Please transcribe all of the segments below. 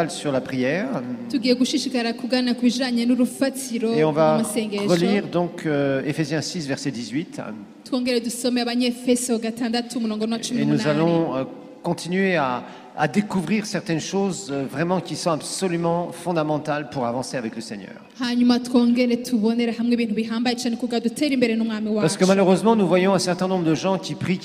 fondamental sur la prière. tugiye gushishikara kugana ku bijanye n'urufatiro Et on va rw'amasengesho. relire donc Éphésiens 6, verset 18. twongere dusome abanyefeso 6:18. Et nous allons continuer à découvrir certaines choses vraiment qui sont absolument fondamentales pour avancer avec le Seigneur. hanyuma twongere tubonera hamwe ibintu bihambaye cyane kugira dutere imbere n'umwami Parce que wacu. malheureusement, nous voyons un certain nombre de gens qui prient,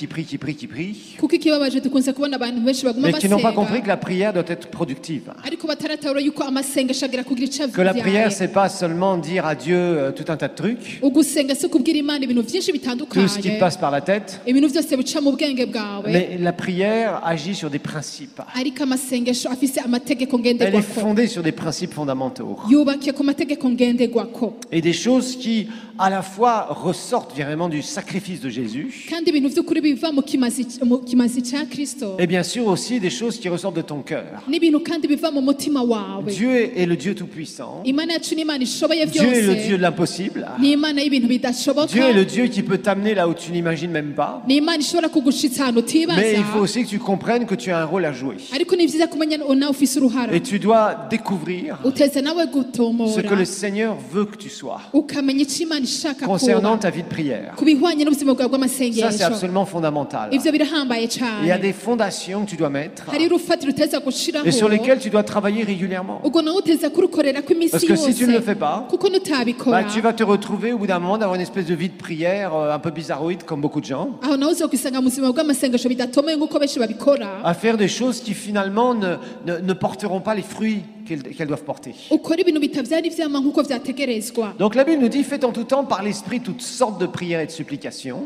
kuko ikibabaje dukunze kubona abantu benshi baguma mais qui n'ont pas compris basenga que la prière doit être productive. ariko bataratahura yuko amasengesho agira kugira icyo Que la prière, avyaye. c'est pas seulement dire à Dieu tout un tas de trucs, ugusenga si ukubwira imana ibintu byinshi tout ce qui bitandukanye te passe par la tête, ibintu byose bica mu bwenge bwawe mais la prière agit sur des principes. ariko amasengesho afise amategeko Elle est ngenderwako fondée sur des principes fondamentaux. yubakiye ku mategeko ngenderwako Et des choses qui, à la fois, ressortent vraiment du sacrifice de Jésus, kandi ibintu by'ukuri biva mu kimazi cya kristo et bien sûr aussi des choses qui ressortent de ton cœur. n'ibintu kandi biva mu mutima wawe. Dieu est le Dieu tout-puissant. imana yacu ni imana ishoboye Dieu est le Dieu byose de l'impossible. ni imana y'ibintu bidashoboka Dieu est le Dieu qui peut t'amener là où tu n'imagines même pas. ni imana ishobora kugushitsa ahantu utibaza Mais il faut aussi que tu comprennes que tu as un rôle à jouer. ariko ni byiza kumenya nawe ufise uruhara Et tu dois découvrir uteze nawe ce que gutomora le Seigneur veut que tu sois ukamenya icyo imana ishaka concernant kuba ta vie de prière. ku bihwanye n'ubuzima bwawe Ça, c'est bw'amasengesho absolument fondamental. ivyo birahambaye Il y a cyane des fondations que tu dois mettre hari urufatiro uteza gushiraho et sur lesquelles tu dois travailler régulièrement. ubwo nawe uteza kurukorera ko Parce imisi que si yose tu ne le fais pas, kuko nutabikora tu vas te retrouver au bout d'un moment d'avoir une espèce de vie de prière un peu bizarroïde comme beaucoup de gens, aho nawe uzokwisanga mu buzima bw'amasengesho bidatomeye nk'uko benshi babikora à faire des choses qui finalement ne porteront pas les fruits qu'elles doivent porter. ukora ibintu bitavyara ivyama nk'uko vyategerezwa. Donc la Bible nous dit, faites en tout temps par l'Esprit toutes sortes de prières et de supplications.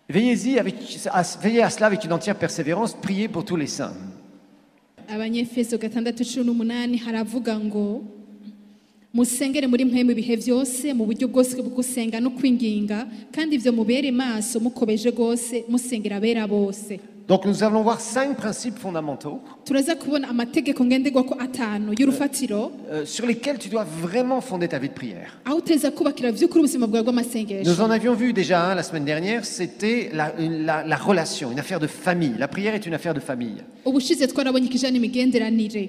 Veillez à cela avec une entière persévérance, priez pour tous les saints. abanyefeso 6:18 haravuga ngo musengere muri mpemu ibihe byose mu buryo bwose bwo gusenga no kwinginga kandi ivyo mubere maso mukobeje gose musengera abera bose. Donc nous allons voir 5 principes fondamentaux turaza kubona amategeko ngenderwako atanu y'urufatiro sur lesquels tu dois vraiment fonder ta vie de prière. aho uteza kubakira vy'ukuri ubuzima bwawe Nous bw'amasengesho. en avions vu déjà un la semaine dernière, c'était la relation, une affaire de famille. La prière est une affaire de famille. ubushize twarabonye ikijana imigenderanire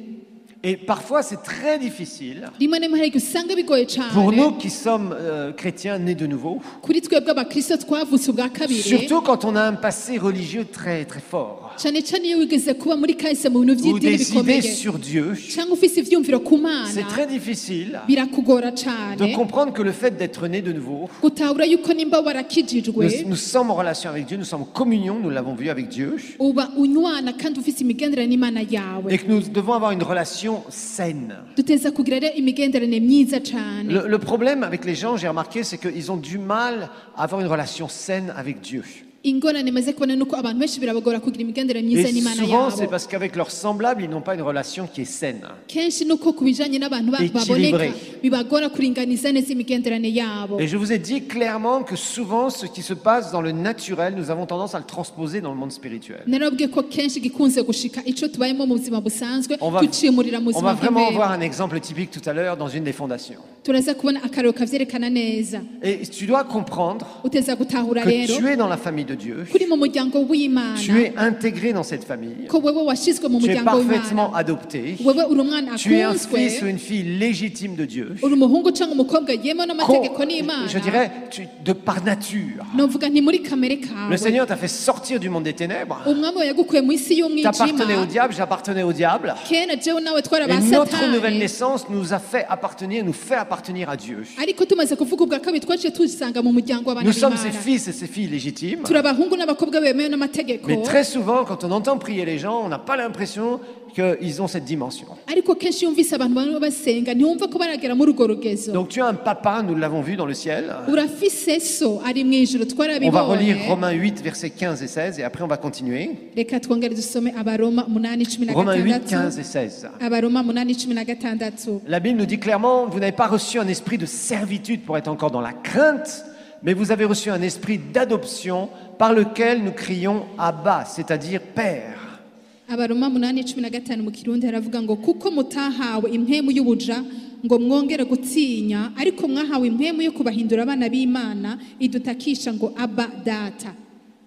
Et parfois c'est très difficile rimwe na rimwe hari igihe usanga bigoye pour cane nous qui sommes chrétiens nés de nouveau, kuri twebwe abakristo twavutse ubwa kabiri surtout quand on a un passé religieux très très fort, cane cane iyo wigeze kuba muri kahise mu bintu ou vy'idini des idées bikomeye sur Dieu. cyangwa ufise ivyumviro ku mana C'est très difficile birakugora de cane comprendre que le fait d'être né de nouveau, gutahura yuko nimba warakijijwe nous sommes en relation avec Dieu, nous sommes en communion, nous l'avons vu avec Dieu, uba unywana kandi ufise imigenderanire n'imana yawe et que nous devons avoir une relation saine. duteza kugira rero imigenderanire myiza cane. Le problème avec les gens, j'ai remarqué, c'est qu'ils ont du mal à avoir une relation saine avec Dieu. ingorane maze kubona nuko abantu benshi birabagora kugira imigenderanire myiza Et n'imana souvent, c'est yabo parce qu'avec leurs semblables, ils n'ont pas une relation qui est saine. kenshi nuko ku bijanye n'abantu Équilibré. baboneka bibagora kuringaniza neza imigenderanire yabo. Et je vous ai dit clairement que souvent, ce qui se passe dans le naturel, nous avons tendance à le transposer dans le monde spirituel. narabwiye ko kenshi gikunze gushika ico tubayemo mu buzima busanzwe On va- tucimurira mu On va buzima vraiment voir bw'imbere. un exemple typique tout à l'heure dans une des fondations. turaza kubona akarero kavyerekana neza. Et tu dois comprendre uteza gutahura que rero tu es dans la famille de Dieu, kuri mu muryango w'imana tu es intégré dans cette famille, ko wewe washizwe mu tu es muryango parfaitement w'imana adopté, wewe uri umwana tu es un akunzwe fils ou une fille légitime de Dieu, uri umuhungu cyangwa umukobwa yemewe n'amategeko n'imana. je dirais, de par nature. novuga nti muri kamere Le kawe Seigneur t'a fait sortir du monde des ténèbres. umwami we yagukuye mu isi T'appartenais au y'umwijima diable, j'appartenais au diable. kera jewe nawe twari Et notre nouvelle abasatani naissance nous a fait appartenir, nous fait appartenir à Dieu. ariko tumaze kuvuga ubwa kabiri twaciye tusanga mu muryango w'abana Nous sommes ses b'imana fils et ses filles légitimes. turi abahungu n'abakobwa bemewe n'amategeko Mais très souvent, quand on entend prier les gens, on n'a pas l'impression qu'ils ont cette dimension. ariko kenshi yumvise abantu bamwe basenga ntiwumva ko baragera muri urwo rugezo. Donc tu as un papa, nous l'avons vu dans le ciel. urafise so ari mu ijuru On va relire twarabibonye. Romains 8, versets 15 et 16, et après on va continuer. reka twongere dusome abaroma 8:16. Romains 8, 15 et 16. abaroma 8:16. La Bible nous dit clairement, vous n'avez pas reçu un esprit de servitude pour être encore dans la crainte, mais vous avez reçu un esprit d'adoption par lequel nous crions Abba, c'est-à-dire Père. abaroma 8:15 mu kirundi haravuga ngo kuko mutahawe impemu y'ubuja ngo mwongere gutinya ariko mwahawe impemu yo kubahindura abana b'Imana idutakisha ngo Abba data.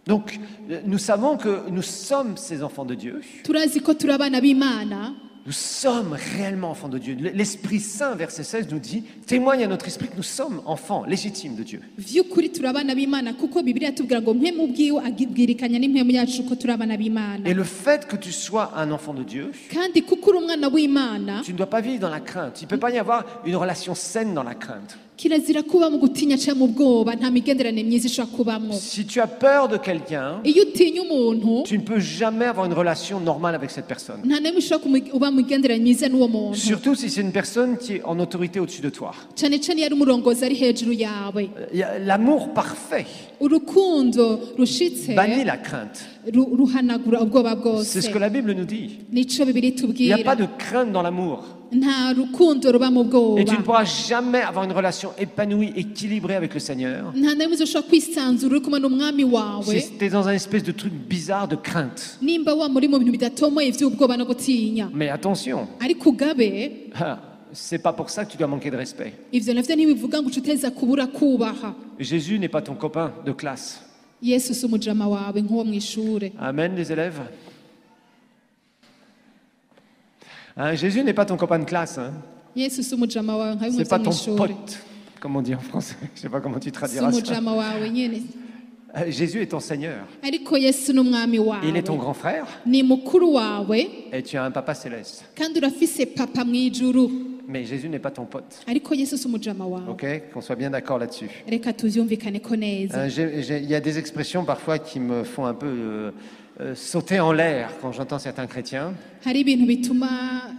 Donc nous savons que nous sommes ces enfants de Dieu. turazi ko turi abana b'Imana. Nous sommes réellement enfants de Dieu. L'Esprit Saint, verset 16, nous dit, témoigne à notre esprit que nous sommes enfants légitimes de Dieu. vy'ukuri turi abana b'Imana kuko Bibiliya itubwira ngo mpemu ubwiwe abwirikanya n'impemu yacu ko turi abana b'Imana Et le fait que tu sois un enfant de Dieu, kandi kuko uri umwana w'Imana tu ne dois pas vivre dans la crainte. Il ne peut pas y avoir une relation saine dans la crainte. kirazira kuba mu gutinya cyangwa mu bwoba nta migenderanire myiza ishobora kubamwo Si tu as peur de quelqu'un, iyo utinya umuntu tu ne peux jamais avoir une relation normale avec cette personne. nta n'imwe ushobora kuba mu migenderanire myiza n'uwo muntu Surtout si c'est une personne qui est en autorité au-dessus de toi. cyane cyane iyo ari umurongozi ari hejuru yawe Il y a l'amour parfait urukundo rushitse bannit la crainte. ruhanagura ubwoba C'est bwose ce que la Bible nous dit. nico Bibiliya Il n'y a pas itubwira de crainte dans l'amour. nta rukundo ruba mu Et bwoba tu ne pourras jamais avoir une relation épanouie, équilibrée avec le Seigneur nta n'imwe ushobora kwisanzura uri kumwe n'umwami wawe si tu es dans un espèce de truc bizarre de crainte. nimba wa muri mu bintu bidatomoye vy'ubwoba no gutinya Mais attention, ariko ugabe c'est pas pour ça que tu dois manquer de respect. ivyo navyo ntibivuga ngo ucuteza kubura kubaha Jésus n'est pas ton copain de classe. yesu si umujama wawe nk'uwo mw'ishure Amen, les élèves. Hein, Jésus n'est pas ton copain de classe. Hein. yesu si umujama wawe nka bimwe C'est pas vyo ton mw'ishure pote, comme on dit en français. Je sais pas comment tu si traduiras ça. umujama wawe nyene Jésus est ton Seigneur. ariko yesu ni umwami Il est ton wawe grand frère ni mukuru wawe et tu as un papa céleste. kandi urafise papa mw'ijuru Mais Jésus n'est pas ton pote. ariko yesu si umujama wawe Ok? Qu'on soit bien d'accord là-dessus. reka tuvyumvikaneko neza Il y a des expressions parfois qui me font un peu sauter en l'air quand j'entends certains chrétiens. hari ibintu bituma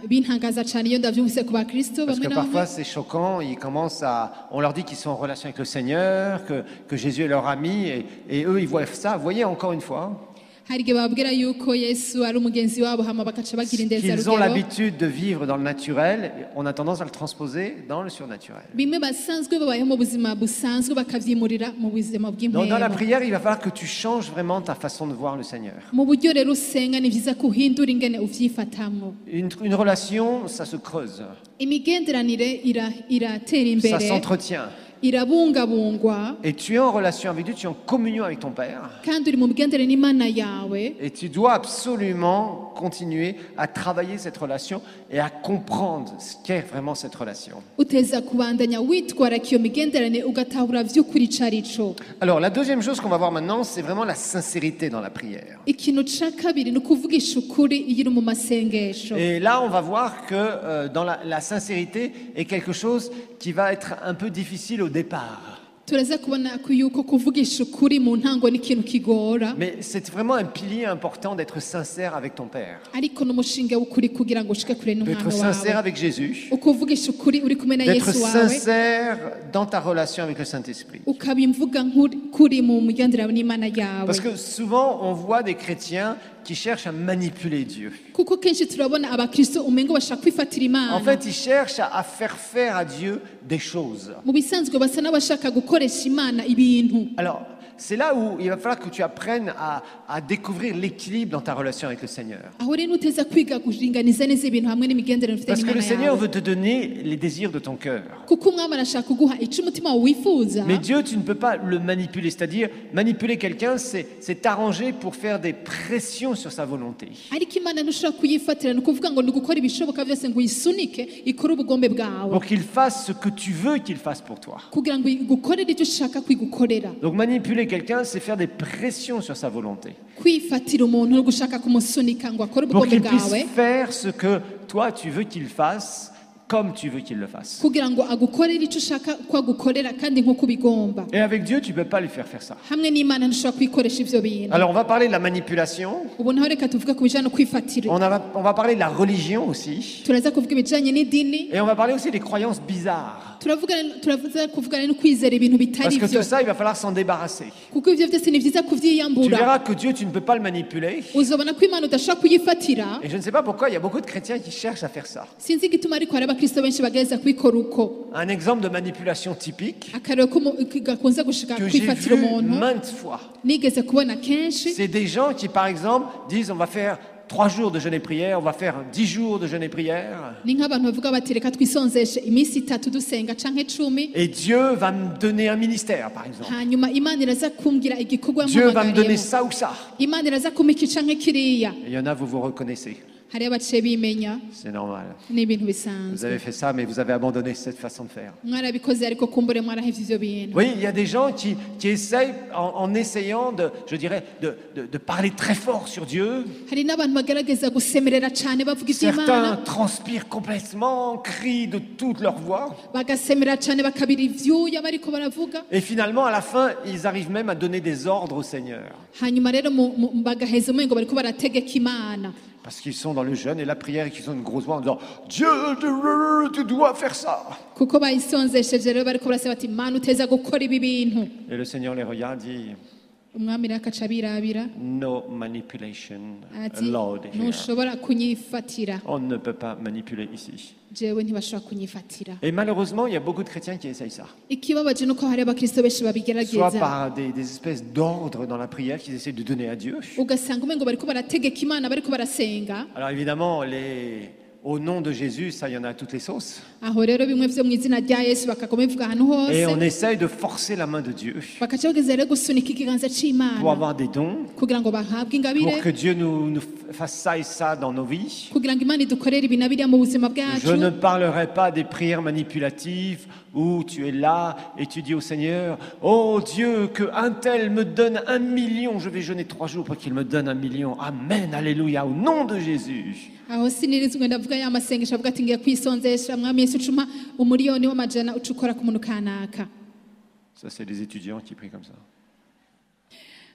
bintangaza cyane iyo ndavyumvise ku bakristo Parce bamwe que na parfois bamwe c'est choquant, on leur dit qu'ils sont en relation avec le Seigneur, que Jésus est leur ami, et eux ils voient ça. Vous voyez encore une fois, hari igihe bababwira yuko yesu ari umugenzi wabo hama bagaca bagira qu'ils ont indenzarugero l'habitude de vivre dans le naturel, on a tendance à le transposer dans le surnaturel. bimwe basanzwe babayeho mu buzima busanzwe bakavyimurira mu buzima Donc dans la bw'impwemu prière, il va falloir que tu changes vraiment ta façon de voir le Seigneur. mu buryo rero usenga ni vyiza ko uhindura ingene uvyifatamwo Une relation, ça se creuse, imigenderanire iratera ça imbere s'entretient. irabungabungwa Et tu es en relation avec Dieu, tu es en communion avec ton Père. kandi uri mu migenderanire n'imana yawe Et tu dois absolument continuer à travailler cette relation et à comprendre ce qu'est vraiment cette relation. uteza kubandanya witwaraka iyo migenderanire ugatahura vy'ukuri ico arico Alors la deuxième chose qu'on va voir maintenant, c'est vraiment la sincérité dans la prière. ikintu ca kabiri ni ukuvugisha ukuri iyo uri mu masengesho Et là, on va voir que dans la sincérité est quelque chose qui va être un peu difficile au départ. turaza kubona ko yuko kuvugisha ukuri mu ntango ni ikintu kigora Mais c'est vraiment un pilier important d'être sincère avec ton Père. ariko n'umushinga w'ukuri kugira ngo ushike kure D'être n'umwami sincère wawe avec Jésus. ukuvugisha ukuri uri kumwe na D'être yesu wawe sincère dans ta relation avec le Saint-Esprit. ukaba imvuga kuri mu migenderanire n'imana yawe Parce que souvent, on voit des chrétiens qui cherchent à manipuler Dieu. kuko kenshi turabona abakristo umengo bashaka kwifatira imana En fait, ils cherchent à faire faire à Dieu des choses. mu bisanzwe basa n'abashaka gukoresha imana ibintu Alors, c'est là où il va falloir que tu apprennes à découvrir l'équilibre dans ta relation avec le Seigneur. aho rero uteza kwiga kuringaniza neza ibintu hamwe n'imigenderanire ufite Parce que le n'imana Seigneur yawe veut te donner les désirs de ton cœur. kuko umwami arashaka kuguha ico umutima wawe wifuza Mais Dieu, tu ne peux pas le manipuler. C'est-à-dire, manipuler quelqu'un, c'est t'arranger pour faire des pressions sur sa volonté. ariko imana ntushobora kuyifatira ni ukuvuga ngo ni ugukora ibishoboka byose ngo uyisunike ikore ubugombe bwawe Pour qu'il fasse ce que tu veux qu'il fasse pour toi. kugira ngo igukorere icyo ushaka kwigukorera Donc manipuler quelqu'un, c'est faire des pressions sur sa volonté. kwifatira umuntu no gushaka kumusunika ngo akore Pour ubugombe qu'il puisse bwawe faire ce que toi tu veux qu'il fasse, comme tu veux qu'il le fasse. kugira ngo agukorere icyo ushaka ko agukorera kandi nk'uko ubigomba Et avec Dieu, tu ne peux pas lui faire faire ça. hamwe n'imana ntushobora kwikoresha ivyo bintu Alors on va parler de la manipulation, ubu naho reka tuvuge ku bijanye no kwifatira on va parler de la religion aussi, turaza kuvuga ibijanye n'idini et on va parler aussi des croyances bizarres. turaza kuvugana no kwizera ibintu bitari Parce que vyo tout ça, il va falloir s'en débarrasser. kuko ivyo vyose ni vyiza Tu kuvyiyambura verras que Dieu, tu ne peux pas le manipuler. uzobona ko imana udashobora kuyifatira Et je ne sais pas pourquoi, il y a beaucoup de chrétiens qui cherchent à faire ça. sinzi igituma ariko hari abakristo benshi bagereza kubikora uko Un exemple de manipulation typique akarero gakunze gushika que j'ai kwifatira vu umuntu maintes fois. nigeze kubona kenshi C'est des gens qui, par exemple, disent on va faire 3 jours de jeûne et prière, on va faire 10 jours de jeûne et prière, ni nk'abantu bavuga bati reka twisonzeshe iminsi 3 dusenga canke 10 et Dieu va me donner un ministère, par exemple. hanyuma imana iraza kumbwira igikorwa Dieu va me donner mpamagariyemo ça ou ça. imana iraza kumpa iki canke kiriya Et il y en a, vous vous reconnaissez. hari abaciye bimenya C'est normal. ni ibintu Vous bisanzwe avez fait ça, mais vous avez abandonné cette façon de faire. mwarabikoze ariko kumbure mwarahevye ivyo bintu Oui, il y a des gens qui essayent, en essayant je dirais, de parler très fort sur Dieu. hari n'abantu bagerageza gusemerera cane bavuga Certains ivy'imana transpirent complètement, crient de toute leur voix. bagasemerera cane bakabira ivyuya bariko baravuga Et finalement, à la fin, ils arrivent même à donner des ordres au Seigneur. hanyuma rero bagaheza umengo bariko barategeka imana Parce qu'ils sont dans le jeûne et la prière et qu'ils ont une grosse voix en disant Dieu, tu dois faire ça. kuko bayisonzesheje rero bariko barasaba bati mana uteza gukora ibi bintu Et le Seigneur les regarde et dit umwami rero akaca abirabira No manipulation ati allowed here. ntushobora kunyifatira On ne peut pas manipuler ici. jewe ntibashobora kunyifatira Et malheureusement, il y a beaucoup de chrétiens qui essayent ça. ikibabaje nuko hari abakristo benshi Soit babigerageza par des espèces d'ordres dans la prière qu'ils essaient de donner à Dieu. ugasanga umengo bariko barategeka imana bariko barasenga Alors évidemment, au nom de Jésus, ça, il y en a à toutes les sauces. aho rero bimwe vyo mu izina rya yesu bakagoma bivuga ahantu Et on hose essaye de forcer la main de Dieu bakaca bageza rero gusunika ikiganza pour c'imana avoir des dons, kugira ngo bahabwe pour ingabire que Dieu nous fasse ça et ça dans nos vies. kugira ngo imana idukorere ibi na biriya mu buzima Je bwacu ne parlerai pas des prières manipulatives où tu es là et tu dis au Seigneur, oh Dieu, que un tel me donne 1 million, je vais jeûner 3 jours pour qu'il me donne 1 million. Amen, alléluia, au nom de Jésus. aho sinirizwe ndavuga ya masengesho avuga ati ngiye kwisonzesha mwami yesu ucuma umuriyoni w'amajana ucukora ku muntu kanaka Ça, c'est des étudiants qui prient comme ça.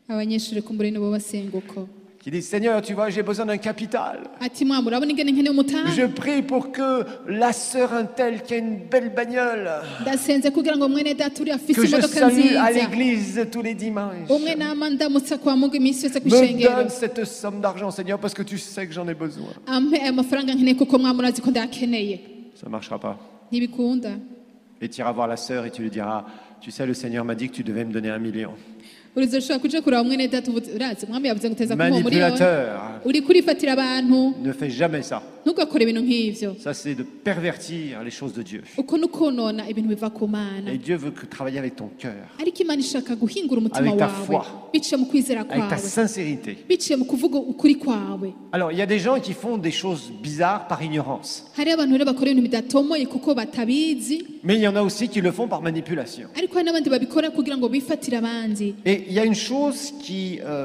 abanyeshuri kumbure nibo basenga uko Qui disent, Seigneur, tu vois, j'ai besoin d'un capital. ati mwami urabona ingene nkeneye umutaha Je prie pour que la sœur un tel qui a une belle bagnole, ndasenze kugira ngo mwene data uri afise que je imodoka salue à nziza l'église tous les dimanches, umwe nama ndamutsa kwa mungu iminsi yose me kw'ishengero donne cette somme d'argent, Seigneur, parce que tu sais que j'en ai besoin. ampe ayo mafaranga nkeneye kuko mwami urazi ko ndayakeneye Ça ne marchera pas. ntibikunda Et tu iras voir la sœur et tu lui diras, tu sais, le Seigneur m'a dit que tu devais me donner 1 million. urizoshobora kuja kuraba mwene data urazi mwami yavuze ngo uteza kumuha umuriyoni Manipulateur, uri kurifatira abantu ne fais jamais ça. ntugakore ibintu nk'ivyo Ça, c'est de pervertir les choses de Dieu. uko nukonona ibintu biva ku mana Et Dieu veut que travailler avec ton cœur, ariko imana ishaka guhingura umutima Avec ta wawe foi. biciye mu kwizera avec ta kwawe sincérité. biciye mu kuvuga ukuri kwawe Alors, il y a des gens qui font des choses bizarres par ignorance. hari abantu rero bakora ibintu bidatomoye kuko batabizi Mais il y en a aussi qui le font par manipulation. ariko hari n'abandi babikora kugira ngo bifatire abandi Et il y a une chose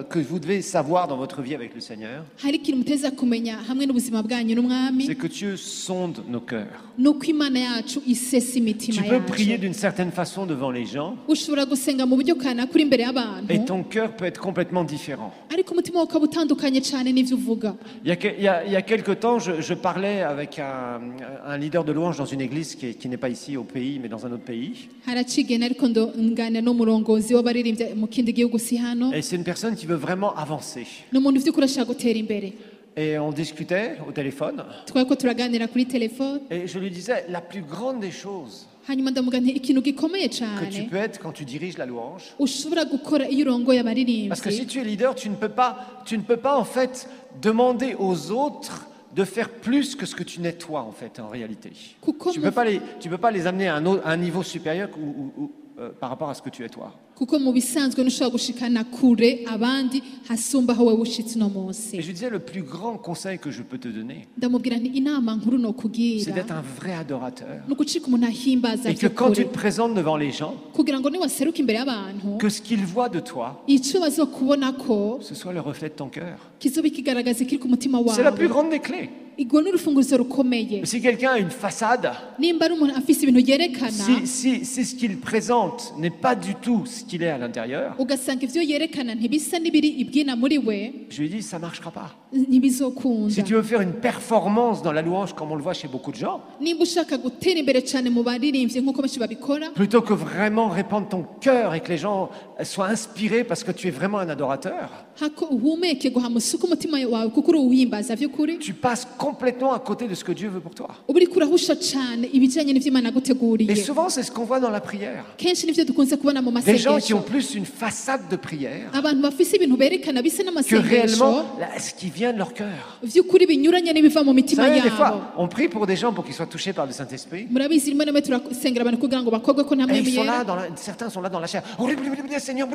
que vous devez savoir dans votre vie avec le Seigneur, hari ikintu muteza kumenya hamwe n'ubuzima bwanyu n'umwami c'est que Dieu sonde nos cœurs. ni uko imana yacu isesa imitima Tu peux prier yacu d'une certaine façon devant les gens, ushobora gusenga mu buryo kanaka uri imbere et y'abantu ton cœur peut être complètement différent. ariko umutima wawe ukaba utandukanye cyane n'ivyo uvuga Il y a quelque temps, je parlais avec un leader de louange dans une église qui n'est pas ici au pays, mais dans un autre pays. haracigena ariko nganira n'umurongozi w'abaririmbyi mu kindi gihugu si hano Et c'est une personne qui veut vraiment avancer. ni umuntu vy'ukuri ashaka gutera imbere Et on discutait au téléphone, twariko turaganira kuri telefone et je lui disais, la plus grande des choses hanyuma ndamuga nti ikintu gikomeye que tu cyane peux être quand tu diriges la louange, ushobora gukora iyo urongoye parce que si abaririmbyi tu es leader, tu ne peux pas en fait demander aux autres de faire plus que ce que tu n'es toi en fait en réalité. Kuko Tu peux pas les amener à un niveau supérieur par rapport à ce que tu es toi. kuko mu bisanzwe ntushobora gushikana kure abandi hasumba aho wowe ushitse uno munsi Et je disais, le plus grand conseil que je peux te donner, ndamubwira nti inama nkuru no c'est kugira d'être un vrai adorateur. ni ugucika umuntu ahimbaza Et que quand tu vy'ukuri te présentes devant les gens, kugira ngo niwaseruka imbere y'abantu que ce qu'ils voient de toi, ico bazokubona ko ce soit le reflet de ton cœur. kizoba kigaragaza kiri ku mutima C'est la plus wawe grande des clés. igwo n'urufunguzo rukomeye Si quelqu'un a une façade, nimba ari umuntu afise ibintu yerekana si ce qu'il présente n'est pas du tout ce qu'il est à l'intérieur, ugasanga ivyo yerekana ntibisa n'ibiri ibwina muri we je lui dis, ça ne marchera pas. ntibizokunda Si tu veux faire une performance dans la louange, comme on le voit chez beaucoup de gens, nimba ushaka gutera imbere cyane mu baririmbyi nk'uko benshi babikora plutôt que vraiment répandre ton cœur et que les gens soient inspirés parce que tu es vraiment un adorateur, hako uhumeke guha musuku umutima wawe kuko uri uwimbaza vy'ukuri tu passes complètement à côté de ce que Dieu veut pour toi. uba uriko urahusha cyane ibijyanye n'ibyo Imana Et yaguteguriye. souvent, c'est ce qu'on voit dans la prière. Kenshi nibyo dukunze kubona mu Des gens qui ont masengesho, plus une façade de prière abantu bafise ibintu berekana bisa que n'amasengesho réellement ce qui vient de leur cœur. vy'ukuri binyuranye n'ibiva mu Vous mitima savez, des yabo. fois, on prie pour des gens pour qu'ils soient touchés par le Saint-Esprit. Murabizi rimwe na rimwe turasengera abantu kugira ngo bakobwe ko nta Et mpemu ils sont yera. là, certains sont là dans la chair. Seigneur,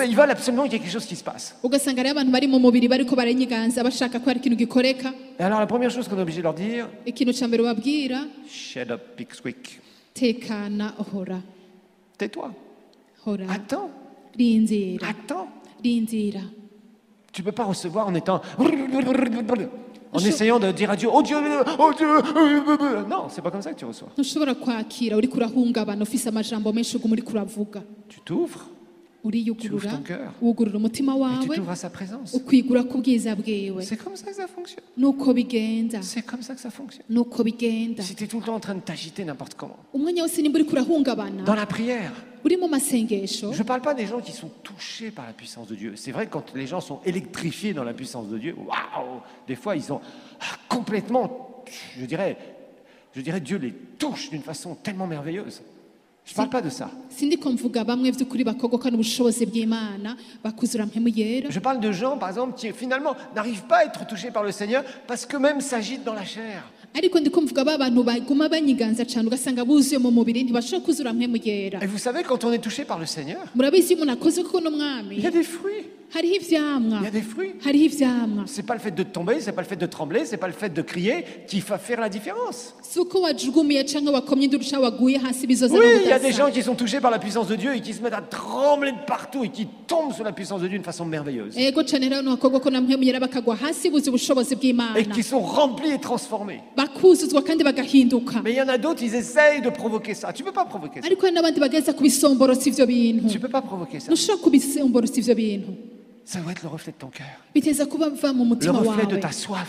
ils veulent absolument qu'il y ait quelque chose qui se passe. Ugasanga rero abantu bari mu mubiri bariko baranyiganza bashaka ko hari ikintu gikoreka. Et alors, la première chose qu'on est obligé de leur dire, Ikintu ca mbere babwira, shut up, Pickswick. tekana, hora, Tais-toi. hora, Attends. rindira, Attends. rindira. Tu ne peux pas recevoir en étant. En essayant de dire à Dieu, oh Dieu, oh Dieu. Non, c'est pas comme ça que tu reçois. Ntushobora kwakira uriko urahungabana ufise amajambo menshi uguma uriko uravuga. Tu t'ouvres Uriyugurura, Tu ouvres ton cœur. wugurura umutima et tu wawe, t'ouvres à sa présence. ukwigura ku bwiza bwiwe. C'est comme ça que ça fonctionne. Nuko bigenda, C'est comme ça que ça fonctionne. nuko bigenda. Si tu es tout le temps en train de t'agiter n'importe comment, Umwanya wose nimba uriko urahungabana, dans la prière, uri mu masengesho, je ne parle pas des gens qui sont touchés par la puissance de Dieu. C'est vrai que quand les gens sont électrifiés dans la puissance de Dieu, waouh, des fois ils ont complètement, je dirais, Dieu les touche d'une façon tellement merveilleuse. Je ne parle pas de ça. sindiko mvuga bamwe vy'ukuri bakogokana ubushobozi bw'Imana bakuzura mpemu yera. Je parle de gens, par exemple, qui finalement n'arrivent pas à être touchés par le Seigneur parce qu'eux-mêmes s'agitent dans la chair. Ariko ndiko mvuga ba bantu baguma banyiganza cyane ugasanga buzuye mu mubiri ntibashobora kuzura mpemu yera. Et vous savez, quand on est touché par le Seigneur, Murabizi iyo umuntu akoze kuko n'umwami il y a des fruits. hariho ivyamwa, Il y a des fruits. hariho ivyamwa. C'est pas le fait de tomber, c'est pas le fait de trembler, c'est pas le fait de crier qui va faire la différence. Si uko wajugumiye canke wakomye induru canke waguye hasi bizoza Oui, no il y a des gens kudasa. qui sont touchés par la puissance de Dieu et qui se mettent à trembler de partout et qui tombent sous la puissance de Dieu d'une façon merveilleuse. Ego cane rero n'abakobwa ko na mpemu yera bakagwa hasi buzi ubushobozi Et bw'Imana qui sont remplis et transformés. bakuzuzwa kandi bagahinduka. Mais il y en a d'autres, ils essayent de provoquer ça. Tu peux pas provoquer ça. Ariko hari n'abandi bageza kubisomborosa ivyo bintu. Tu peux pas provoquer ça. Ntushobora kubisomborosa ivyo bintu. Ça doit être le reflet de ton cœur. Biteza kuba biva mu Le mutima reflet de wawe, ta soif.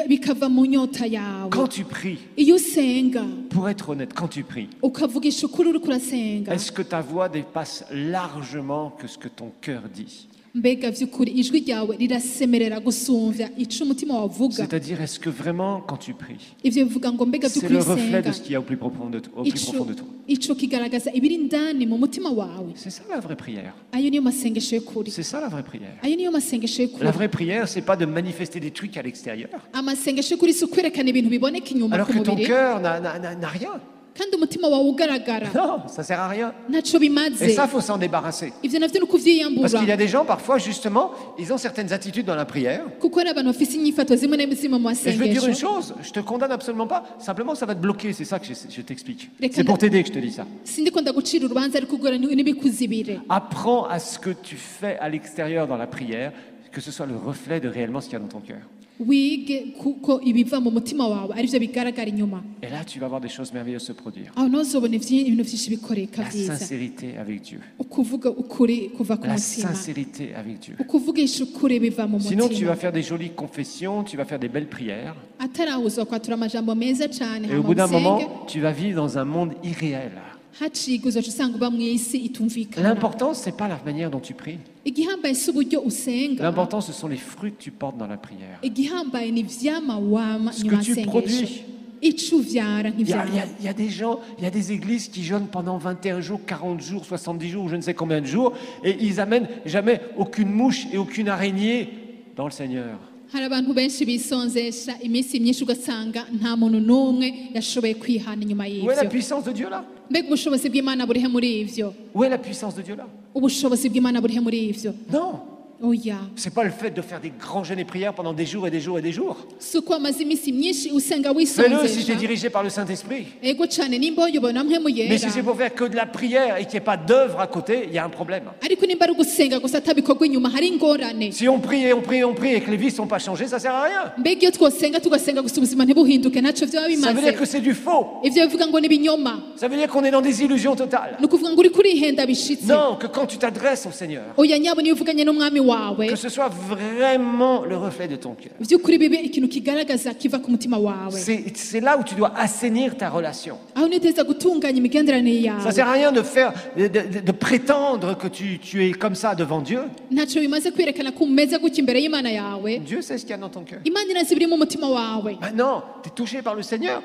bikava mu nyota yawe. Quand tu pries, Iyo usenga pour être honnête, quand tu pries, ukavugisha ukuri uriko urasenga, est-ce que ta voix dépasse largement que ce que ton cœur dit? mbega vy'ukuri ijwi ryawe rirasemerera gusumvya ico umutima wavuga. C'est-à-dire, est-ce que vraiment, quand tu pries, Ivyo bivuga ngo mbega c'est vy'ukuri le reflet senga de ce qu'il y a au plus profond de toi, au plus profond de toi? ico kigaragaza ibiri indani mu mutima wawe. C'est ça la vraie prière. Ayo niyo masengesho y'ukuri. C'est ça la vraie prière. Ayo niyo masengesho y'ukuri. La vraie prière, c'est pas de manifester des trucs à l'extérieur, Amasengesho y'ukuri si ukwerekana ibintu biboneka inyuma alors ku que ton mubiri cœur n'a rien. kandi umutima wawe ugaragara Non, ça sert à rien. ntaco bimaze. Et ça, faut s'en débarrasser. Ivyo navyo ni Parce ukuvyiyambura qu'il y a des gens, parfois, justement, ils ont certaines attitudes dans la prière. kuko hari abantu bafise inyifato zimwe na zimwe mu Et je vais te dire une masengesho. chose, je te condamne absolument pas, simplement ça va te bloquer, c'est ça que je t'explique. Les C'est pour t'aider que je te dis ça. sindiko ndagucira urubanza ariko ugora n'ibikuzibire. Apprends à ce que tu fais à l'extérieur dans la prière, que ce soit le reflet de réellement ce qu'il y a dans ton cœur. Wige kuko ibiva mu mutima wawe arivyo bigaragara inyuma. Et là, tu vas voir des choses merveilleuses se produire. aho ntuzobona ibintu vyinshi bikoreka La vyiza. sincérité avec Dieu. Ukuvuga ukuri kuva ku La mutima, sincérité avec Dieu. ukuvugisha ukuri biva mu Sinon, tu mutima. vas faire des jolies confessions, tu vas faire des belles prières. Atarahuza kwatura amajambo meza cane Et au hama bout d'un usenge, moment, tu vas vivre dans un monde irréel. haciga uzoca usanga uba mw'isi itumvikana. L'important, c'est pas la manière dont tu pries. Igihambaye si uburyo usenga, L'important, ce sont les fruits que tu portes dans la prière. igihambaye ni ivyama wama Ce nyuma que tu y'amasengesho. produis. Ico uvyara Il y, a, nk'ivyama. il y a des gens, il y a des églises qui jeûnent pendant 21 jours, 40 jours, 70 jours, ou je ne sais combien de jours, et ils amènent jamais aucune mouche et aucune araignée dans le Seigneur. Hari abantu benshi bisonzesha iminsi myinshi ugasanga nta muntu n'umwe yashoboye kwihana inyuma Où est la y'ivyo. puissance de Dieu là? Mbega ubushobozi bw'Imana burihe muri ivyo? Où est la puissance de Dieu là? Ubushobozi bw'Imana burihe muri ivyo? Non, Oya. c'est pas le fait de faire des grands jeûnes et prières pendant des jours et des jours et des jours. Si uko wamaze iminsi myinshi usenga Fais-le si tu es wisonzesha. dirigé par le Saint-Esprit. Ego cane nimba uyobowe na mpemu Mais si yera. c'est pour faire que de la prière et qu'il n'y ait pas d'œuvre à côté, il y a un problème. Ariko nimba ari ugusenga gusa atabikorwa inyuma hari ingorane. Si on prie et on prie et on prie et que les vies ne sont pas changées, ça sert à rien. Mbega iyo twosenga tugasenga gusa ubuzima ntibuhinduke ntaco vyoba Ça veut bimaze. dire que c'est du faux. Ivyo bivuga ngo ni ibinyoma. Ça veut dire qu'on est dans des illusions totales. Ni ukuvuga ngo uri kurihenda bishitse. Non, que quand tu t'adresses au Seigneur, Oya nyabo niyo uvuganye n'umwami wawe que ce soit vraiment le reflet de ton cœur. by'ukuri bibe ikintu kigaragaza kiva ku mutima wawe. C'est là où tu dois assainir ta relation. aho niteza gutunganya imigenderanire Ça yawe. sert à rien de prétendre que tu es comme ça devant Dieu. ntacyo bimaze kwerekana ko umeze gutya imbere y'Imana yawe. Dieu sait ce qu'il y a dans ton cœur. Imana irazi ibiri mu mutima wawe. Maintenant, tu es touché par le Seigneur.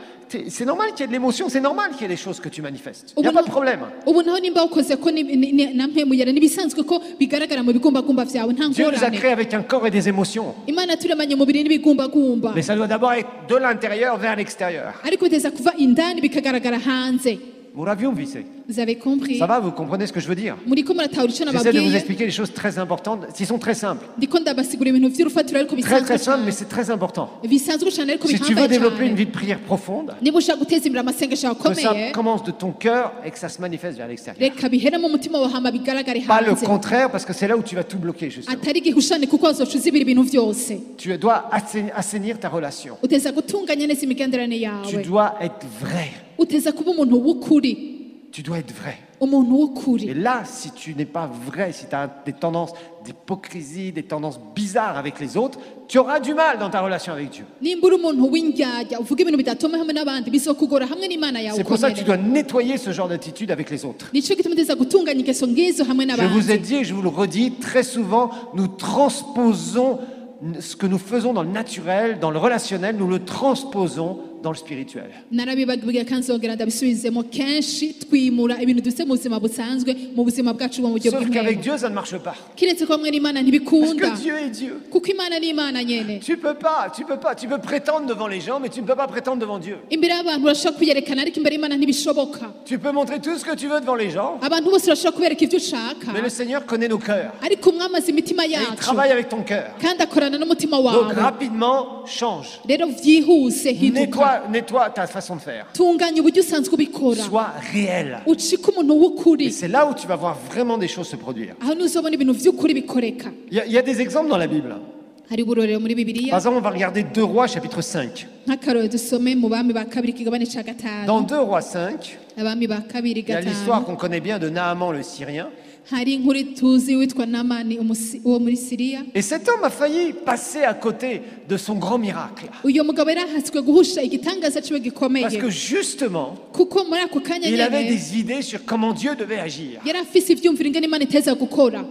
C'est normal qu'il y ait de l'émotion, c'est normal qu'il y ait des choses que tu manifestes. Il n'y a pas de problème. ubu naho nimba ukoze ko na mpemuyera n'ibisanzwe ko bigaragara mu bigumbagumba vyawe nta Dieu nous a ngorane. créés avec un corps et des émotions. Imana turemanye umubiri n'ibigumbagumba, Mais ça doit d'abord être de l'intérieur vers l'extérieur. ariko biteza kuva indani bikagaragara hanze. Vous l'aviez vu, c'est. Vous avez compris? Ça va, vous comprenez ce que je veux dire? muriko muratahura ico J'essaie de vous nababwiye. expliquer les choses très importantes. Ils sont très simples. ndiko ndabasigura ibintu vy'urufatiro ariko Très bisanzwe très simples, mais cane. c'est très important. bisanzwe cane ariko Si tu veux bihambaye développer une cane. vie de prière profonde, niba ushaka guteza imbere amasengesho que ça akomeye, commence de ton cœur et que ça se manifeste vers l'extérieur. reka bihera mu mutima wawe hama bigaragare Pas le hanze, contraire, parce que c'est là où tu vas tout bloquer, justement. atari igihushane kuko wazoca uzibira ibintu vyose. Tu dois assainir ta relation. uteza gutunganya neza imigenderanire Tu yawe, dois être vrai. uteza kuba umuntu w'ukuri, Tu dois être vrai. umuntu Et w'ukuri. là, si tu n'es pas vrai, si tu as des tendances d'hypocrisie, des tendances bizarres avec les autres, tu auras du mal dans ta relation avec Dieu. nimba uri umuntu w'indyarya uvuga ibintu bidatuma hamwe n'abandi bizokugora hamwe n'Imana yawe C'est pour ça que tu ukomere. dois nettoyer ce genre d'attitude avec les autres. nico gituma uteza gutunganya ingeso ngizo hamwe Je vous ai n'abandi. dit et je vous le redis, très souvent, nous transposons ce que nous faisons dans le naturel, dans le relationnel, nous le transposons dans le spirituel. narabibabwiye kandi nzongera ndabisubizemo kenshi twimura ibintu dufite mu buzima busanzwe mu buzima bwacu mu buryo Sauf qu'avec bw'umwere, Dieu, ça ne marche pas. kiretse ko hamwe n'Imana Parce ntibikunda que Dieu est Dieu. kuko Imana ni Imana nyene. Tu peux pas. Tu peux prétendre devant les gens, mais tu ne peux pas prétendre devant Dieu. imbere y'abantu urashobora kwiyerekana ariko imbere y'Imana ntibishoboka. Tu peux montrer tout ce que tu veux devant les gens, abantu bose urashobora kubereka ibyo ushaka, mais le Seigneur connaît nos cœurs. ariko umwami azi imitima Et il yacu travaille avec ton cœur. kandi akorana n'umutima Donc wawe. rapidement, change. rero vyihuse hinduka, Nettoie ta façon de faire. tunganya uburyo usanzwe ubikora, Sois réel. ucike umuntu Et w'ukuri, c'est là où tu vas voir vraiment des choses se produire. aho nuzobona ibintu vy'ukuri bikoreka. Il y a des exemples dans la Bible. hari uburorero muri Par bibiliya, exemple, on va regarder 2 Rois chapitre 5. nk'akarorero dusome mu bami ba kabiri ikigabane ca Dans gatanu. 2 Rois 5, abami ba kabiri il y a l'histoire gatanu qu'on connaît bien de Naaman le Syrien. hari inkuru tuzi witwa Namani uwo muri Siriya. Et cet homme a failli passer à côté de son grand miracle. uyu mugabo yarahatswe guhusha igitangaza ciwe Parce gikomeye que justement, kuko muri ako kanya il avait nyene des idées sur comment Dieu devait agir. yari afise ivyumviro ingene Imana iteza gukora.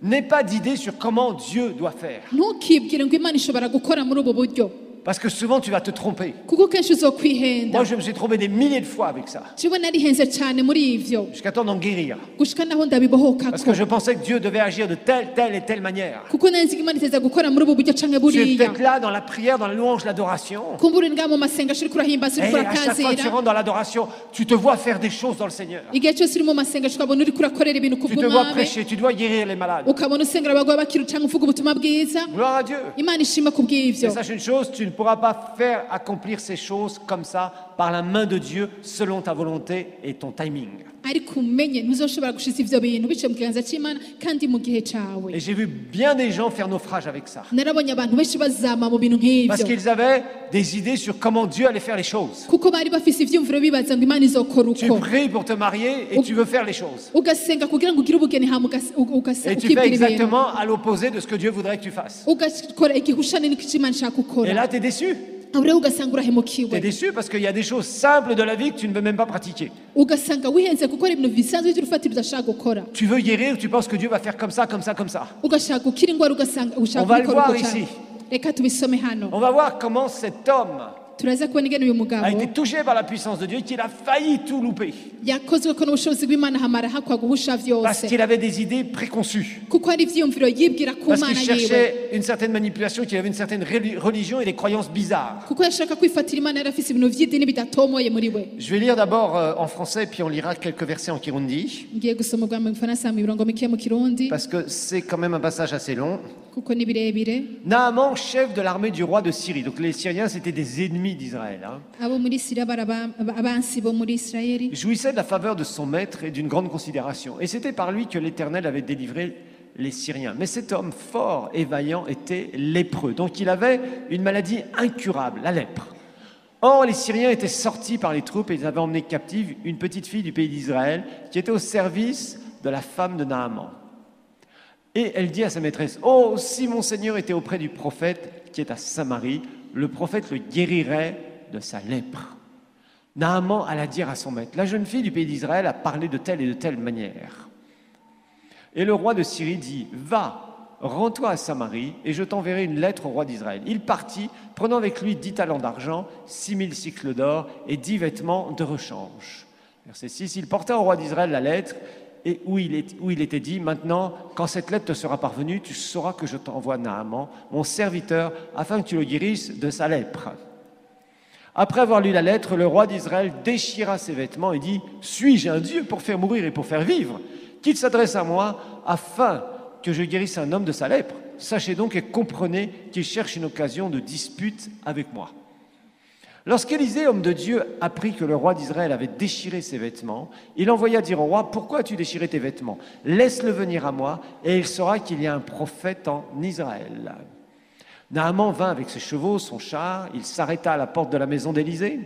N'aie pas d'idées sur comment Dieu doit faire. ntukibwire ngo Imana ishobora gukora muri ubu buryo, Parce que souvent, tu vas te tromper. kuko kenshi uzokwihenda. Moi, je me suis trompé des milliers de fois avec ça. jewe narihenze cane muri ivyo Jusqu'à temps d'en guérir. gushika naho ndabibohokako, Parce que je pensais que Dieu devait agir de telle et telle manière. kuko nari nzi ko Imana iteza gukora muri ubu buryo canke Tu es buriya. peut-être là dans la prière, dans la louange, l'adoration. kumbura nga mu masengesho uriko urahimbaza Et uriko à chaque fois que tu uratazira, rentres dans l'adoration, tu te vois faire des choses dans le Seigneur. igihe cyose uri mu masengesho ukabona uriko urakorera ibintu Tu te vois kubw'umwami, prêcher, tu dois guérir les malades. ukabona usengera abagwayi bakira canke uvuga ubutumwa bwiza, Gloire à Dieu. Imana ishima Mais kubw'ivyo. sache une chose, tu ne pourras pas faire accomplir ces choses comme ça par la main de Dieu selon ta volonté et ton timing. ariko umenye ntuzoshobora gushitsa ivyo bintu biciye mu kiganza c'Imana kandi mu gihe cawe. Et j'ai vu bien des gens faire naufrage avec ça. narabonye abantu benshi bazama mu bintu Parce nk'ivyo qu'ils avaient des idées sur comment Dieu allait faire les choses. kuko bari bafise ivyumviro bibaza ngo Imana izokora Tu uko, pries pour te marier et tu veux faire les choses. ugasenga kugira ngo ugire ubugeni hama Et tu fais ukibwira ibintu, exactement à l'opposé de ce que Dieu voudrait que tu fasses. ugakora igihushane n'icyo Imana ishaka Et gukora, là, tu es déçu. aho rero ugasanga Tu es urahemukiwe, déçu parce qu'il y a des choses simples de la vie que tu ne veux même pas pratiquer. ugasanga wihenze gukora ibintu bisanzwe by'urufatiro udashaka gukora, Tu veux guérir, tu penses que Dieu va faire comme ça, comme ça, comme ça. ugashaka gukira indwara ugasanga ushaka On va le kubikora voir uko ici. ushaka. reka tubisome hano, On va voir comment cet homme turaza kubona ingene uyu a mugabo été touché par la puissance de Dieu et qu'il a failli tout louper. yakozwe ko n'ubushobozi bw'Imana hamara hakwa guhusha Parce vyose, qu'il avait des idées préconçues. kuko hari ivyiyumviro yibwira ku Parce qu'il Mana yiwe, cherchait une certaine manipulation, qu'il avait une certaine religion et des croyances bizarres. kuko yashaka kwifatira Imana yari afise ibintu vy'idini bidatomoye muri we. Je vais lire d'abord en français, puis on lira quelques versets en Kirundi, ngiye gusoma ubwa mu Gifaransa mu mirongo mike mu Kirundi parce que c'est quand même un passage assez long. kuko ni birebire. Naaman, chef de l'armée du roi de Syrie. Donc les Syriens, c'était des ennemis d'Israël. abo muri Siriya abansi bo muri Isirayeli Jouissait de la faveur de son maître et d'une grande considération. Et c'était par lui que l'Éternel avait délivré les Syriens. Mais cet homme fort et vaillant était lépreux. Donc il avait une maladie incurable, la lèpre. Or, les Syriens étaient sortis par les troupes et ils avaient emmené captive une petite fille du pays d'Israël qui était au service de la femme de Naaman. Et elle dit à sa maîtresse, « Oh, si mon Seigneur était auprès du prophète qui est à Samarie, le prophète le guérirait de sa lèpre. » Naaman alla dire à son maître, « La jeune fille du pays d'Israël a parlé de telle et de telle manière. » Et le roi de Syrie dit, « Va, rends-toi à Samarie, et je t'enverrai une lettre au roi d'Israël. » Il partit, prenant avec lui 10 talents d'argent, 6000 cycles d'or et 10 vêtements de rechange. Verset 6, il porta au roi d'Israël la lettre, et où il était dit, « Maintenant, quand cette lettre te sera parvenue, tu sauras que je t'envoie Naaman, mon serviteur, afin que tu le guérisses de sa lèpre. » Après avoir lu la lettre, le roi d'Israël déchira ses vêtements et dit, « Suis-je un Dieu pour faire mourir et pour faire vivre ? Qu'il s'adresse à moi afin que je guérisse un homme de sa lèpre. Sachez donc et comprenez qu'il cherche une occasion de dispute avec moi. » Lorsqu'Élisée, homme de Dieu, apprit que le roi d'Israël avait déchiré ses vêtements, il envoya dire au roi, « Pourquoi as-tu déchiré tes vêtements ? Laisse-le venir à moi, et il saura qu'il y a un prophète en Israël. » Naaman vint avec ses chevaux, son char, il s'arrêta à la porte de la maison d'Élisée.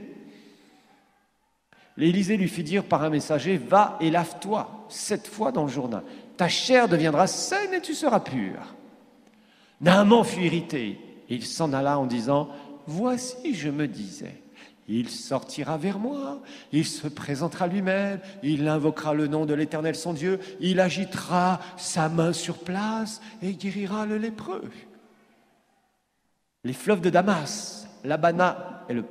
L'Élisée lui fit dire par un messager, « Va et lave-toi 7 fois dans le Jourdain. Ta chair deviendra saine et tu seras pur. » Naaman fut irrité. Il s'en alla en disant, « Voici, je me disais, il sortira vers moi, il se présentera lui-même, il invoquera le nom de l'Éternel son Dieu, il agitera sa main sur place et guérira le lépreux. Les fleuves de Damas, l'Abana et le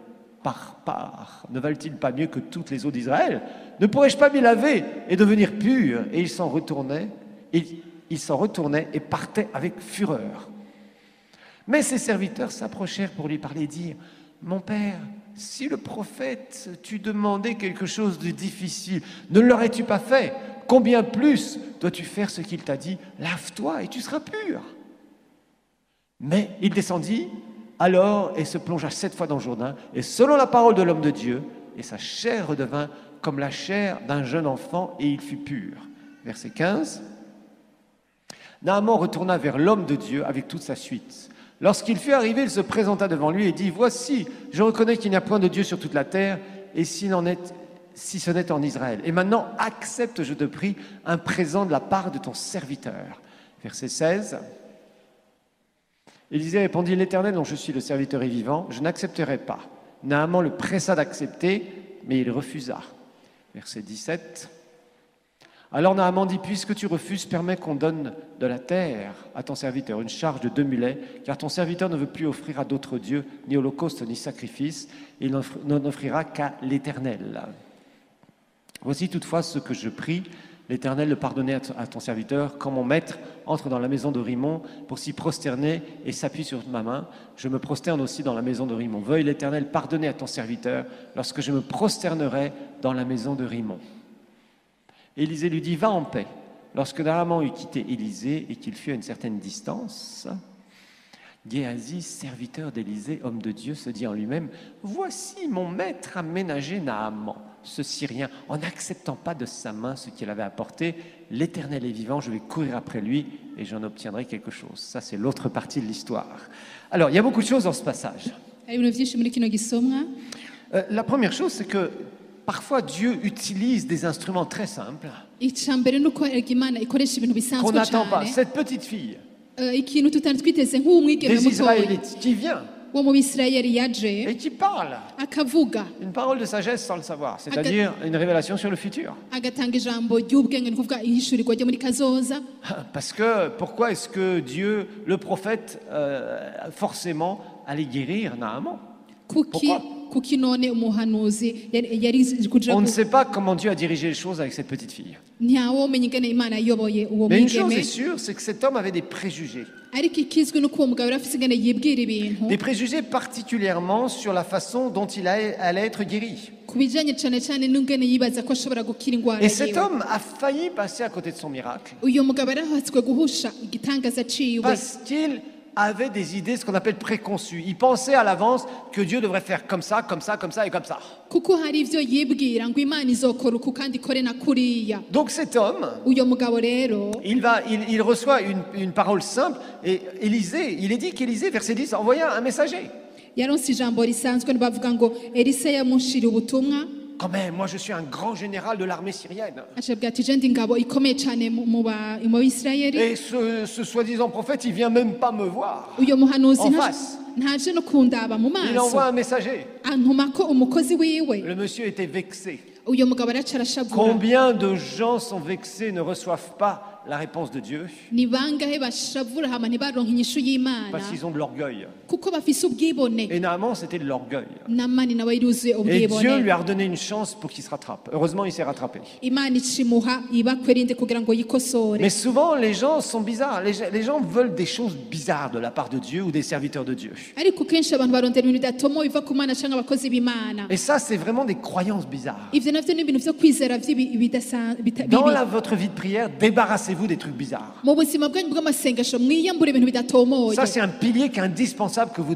Parpar ne valent-ils pas mieux que toutes les eaux d'Israël? Ne pourrais-je pas m'y laver et devenir pur ?» Et il s'en retournait et partait avec fureur. Mais ses serviteurs s'approchèrent pour lui parler et dire, « Mon père, si le prophète t'eût demandé quelque chose de difficile, ne l'aurais-tu pas fait? Combien plus dois-tu faire ce qu'il t'a dit? Lave-toi et tu seras pur. » Mais il descendit alors et se plongea 7 fois dans le Jourdain, et selon la parole de l'homme de Dieu, et sa chair redevint comme la chair d'un jeune enfant, et il fut pur. Verset 15. Naaman retourna vers l'homme de Dieu avec toute sa suite. Lorsqu'il fut arrivé, il se présenta devant lui et dit, « Voici, je reconnais qu'il n'y a point de Dieu sur toute la terre, et si ce n'est en Israël. Et maintenant, accepte, je te prie, un présent de la part de ton serviteur. » Verset 16. Élisée répondit, « L'Éternel dont je suis le serviteur est vivant, je n'accepterai pas. » Naaman le pressa d'accepter, mais il refusa. Verset 17. Alors Naaman dit, « Puisque tu refuses, permets qu'on donne de la terre à ton serviteur, une charge de 2 mulets, car ton serviteur ne veut plus offrir à d'autres dieux, ni holocauste, ni sacrifice, et il n'en offrira qu'à l'Éternel. Voici toutefois ce que je prie, l'Éternel de pardonner à ton serviteur, quand mon maître entre dans la maison de Rimon pour s'y prosterner et s'appuie sur ma main, je me prosterne aussi dans la maison de Rimon. Veuille l'Éternel pardonner à ton serviteur lorsque je me prosternerai dans la maison de Rimon. » Élisée lui dit, « Va en paix. » Lorsque Naaman eut quitté Élisée et qu'il fut à une certaine distance, Géasi, serviteur d'Élisée, homme de Dieu, se dit en lui-même, « Voici mon maître a ménagé Naaman, ce Syrien, en n'acceptant pas de sa main ce qu'il avait apporté. L'Éternel est vivant, je vais courir après lui et j'en obtiendrai quelque chose. » Ça, c'est l'autre partie de l'histoire. Alors, il y a beaucoup de choses dans ce passage. La première chose, c'est que parfois Dieu utilise des instruments très simples qu'on n'attend pas. Cette petite fille des Israélites qui vient et qui parle une parole de sagesse sans le savoir, c'est-à-dire une révélation sur le futur. Parce que pourquoi est-ce que Dieu, le prophète, forcément allait guérir Naaman? Pourquoi? On ne sait pas comment Dieu a dirigé les choses avec cette petite fille. Mais une chose est sûre, c'est que cet homme avait des préjugés. Des préjugés particulièrement sur la façon dont il allait être guéri. Et cet homme a failli passer à côté de son miracle. Parce qu'il avait des idées, ce qu'on appelle préconçues. Il pensait à l'avance que Dieu devrait faire comme ça, comme ça, comme ça et comme ça. Donc cet homme, il reçoit une parole simple et Élisée, il est dit qu'Élisée, verset 10, envoya un messager. quand même, moi je suis un grand général de l'armée syrienne. acabwira ati je ndi ingabo ikomeye cyane mu Bisirayeli. Et ce soi-disant prophète, il vient même pas me voir. Uyo muhanuzi En face. ntaje no kundaba mu Il maso, envoie un messager. antuma ko umukozi wiwe. Le monsieur était vexé. Uyo mugabo araca arashavura. Combien de gens sont vexés, ne reçoivent pas la réponse de Dieu Ni bangahe bashavura hama ntibaronka inyishu y'Imana parce qu'ils ont de l'orgueil. kuko bafise ubwibone. Et Naaman, c'était de l'orgueil. Namani nawe yuzuye Et Dieu lui ubwibone. a redonné une chance pour qu'il se rattrape. Heureusement, il s'est rattrapé. Imana icimuha ibakwerinde kugira ngo yikosore. Mais souvent, les gens sont bizarres. Les gens veulent des choses bizarres de la part de Dieu ou des serviteurs de Dieu. Ariko kenshi abantu barondera ibintu bidatomo biva ku Mana canke abakozi b'Imana. Et ça, c'est vraiment des croyances bizarres. Ivyo navyo ni ibintu vyo kwizera Dans bibi. votre vie de prière, débarrassez-vous des trucs bizarres. Mu buzima bwanyu bw'amasengesho mwiyambure ibintu bidatomoye. Ça, c'est un pilier qui est indispensable que vous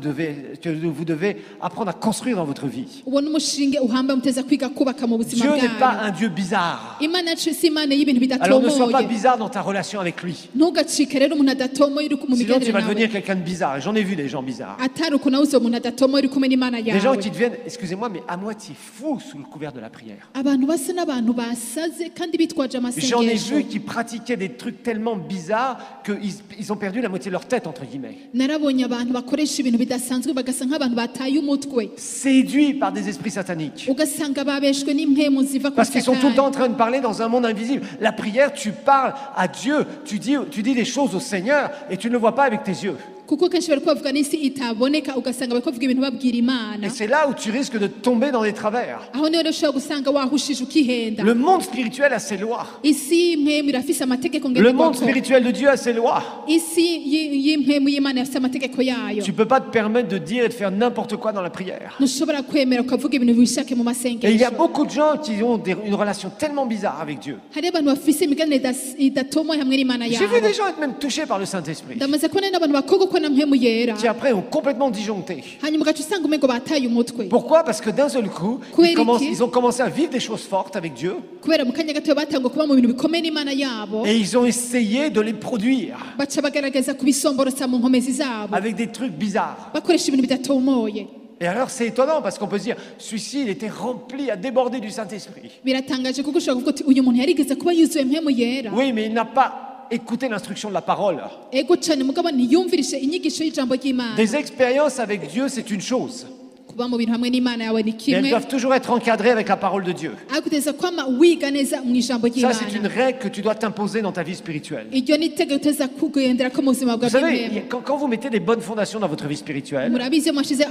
devez apprendre à construire dans votre vie. Uwo n'umushinge uhambaye muteza kwiga kubaka mu buzima Dieu n'est pas bwanyu. un Dieu bizarre. Imana yacu si Imana y'ibintu Alors ne sois pas bidatomoye. bizarre dans ta relation avec lui. Ntugacike rero umuntu adatomoye uri mu Sinon, tu migendere vas devenir nawe. quelqu'un de bizarre. Et j'en ai vu des gens bizarres. Atari uko nawe uzoba umuntu adatomoye uri kumwe n'Imana Des gens yawe. qui deviennent, excusez-moi, mais à moitié fous sous le couvert de la prière. Abantu basa n'abantu basaze kandi bitwaje J'en ai amasengesho. vu qui pratiquaient des trucs tellement bizarres qu'ils ont perdu la moitié de leur tête, entre guillemets. Narabonye abantu bakoresha ibintu bidasanzwe bagasa nk'abantu bataye umutwe, Séduits par des esprits sataniques. ugasanga babeshwe n'impemu ziva ku Parce qu'ils sont tout le temps en Satani. train de parler dans un monde invisible. La prière, tu parles à Dieu, tu dis des choses au Seigneur et tu ne le vois pas avec tes yeux. kuko kenshi bari kubavuga n'isi itaboneka ugasanga bari kuvuga ibintu babwira Imana. Et c'est là où tu risques de tomber dans des travers. Aho niho rero ushobora gusanga wahushije ukihenda. Le monde spirituel a ses lois. Isi y'impemu irafise amategeko Le monde ngenderwako. spirituel de Dieu a ses lois. Isi y'impemu y'Imana irafise amategeko yayo. Tu ne peux pas te permettre de dire et de faire n'importe quoi dans la prière. Ntushobora kwemera ukavuga ibintu wishake mu Et il y a masengesho. beaucoup de gens qui ont une relation tellement bizarre avec Dieu. Hari abantu bafise imiganire idatomoye hamwe n'Imana J'ai vu yabo. des gens être même touchés par le Saint-Esprit, Ndamaze kubona n'abantu bakogokwa na mpemu yera. qui après ont complètement disjoncté. Hanyuma ugaca usanga umengo bataye umutwe. Pourquoi? Parce que d'un seul coup, Kuberiki? ils ont commencé à vivre des choses fortes avec Dieu Kubera mu kanya gato batangwa kuba mu bintu bikomeye n'Imana yabo. et ils ont essayé de les produire Baca bagaragaza kubisomborotsa mu nkomezi zabo. avec des trucs bizarres. Bakoresha ibintu bidatomoye. Et alors c'est étonnant parce qu'on peut se dire, celui-ci il était rempli à déborder du Saint-Esprit. Biratangaje kuko ushobora kuvuga uti uyu muntu yarigeze kuba yuzuye mpemu yera. Oui, mais il n'a pas écouté l'instruction de la parole. Ego cane mugabo ntiyumvirishe inyigisho y'ijambo ry'Imana. Des expériences avec Dieu, c'est une chose. Kuba mu bintu hamwe n'Imana yawe ni Mais elles kimwe. doivent toujours être encadrées avec la parole de Dieu. Ariko uteza kwama wiga neza mu ijambo Ça, c'est une ry'Imana. règle que tu dois t'imposer dans ta vie spirituelle. Iryo ni itegeko uteza kugenderako mu buzima Vous bwawe savez, bw'impemu. quand vous mettez des bonnes fondations dans votre vie spirituelle, Murabizi iyo mwashize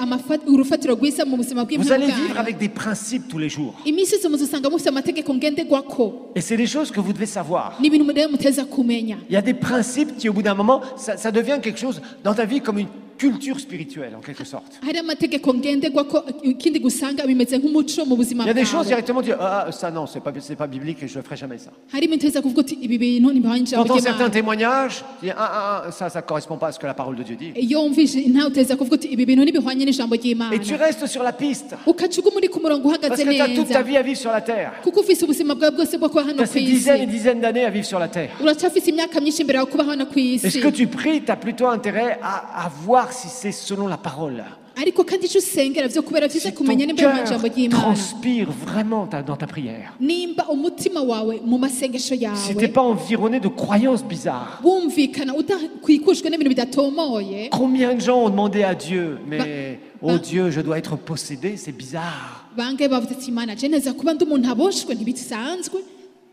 urufatiro rwiza mu buzima vous bw'impemu allez vivre bwawe. avec des principes tous les jours. Iminsi yose muzosanga mufite amategeko ngenderwako. Et c'est des choses que vous devez savoir. Ni ibintu rero muteza kumenya. Il y a des principes qui, au bout d'un moment, ça devient quelque chose dans ta vie comme une culture spirituelle, en quelque sorte. Hari amategeko ngenderwako ikindi gusanga bimeze nk'umuco mu buzima Il y a des choses bwawe. directement, tu dis, ah, ça non, c'est pas biblique et je ne ferai jamais ça. Hari ibintu uteza kuvuga uti ibi bintu ntibihwanye Tu ijambo entends certains ry'Imana. témoignages, tu dis, ça ne correspond pas à ce que la parole de Dieu dit. Iyo wumvise ntawe uteza kuvuga uti ibi bintu ntibihwanye n'ijambo ry'Imana. Et tu restes sur la piste. Ukaca uguma uri ku murongo Parce uhagaze que tu as toute ta neza. vie à vivre sur la terre. Kuko ufise ubuzima bwawe bwose bwo kuba Tu hano as ku ces dizaines et isi. dizaines d'années à vivre sur la terre. Uracyafise imyaka myinshi imbere yawe kuba hano ku Et isi. ce que tu pries, tu as plutôt intérêt à voir si c'est selon la parole. Ariko kandi icyo usengera vyo kubera vyiza Si ton kumenya nimba mu cœur ijambo ry'Imana. transpire vraiment dans ta prière. Nimba umutima wawe mu masengesho Si tu n'es yawe pas environné de croyances bizarres. wumvikana udakwikushwe n'ibintu bidatomoye. Combien de gens ont demandé à Dieu, mais Bah- oh Dieu, je dois être possédé, c'est bizarre. Bangahe bavuze ati Imana je neza kuba ndi umuntu aboshwe ntibisanzwe.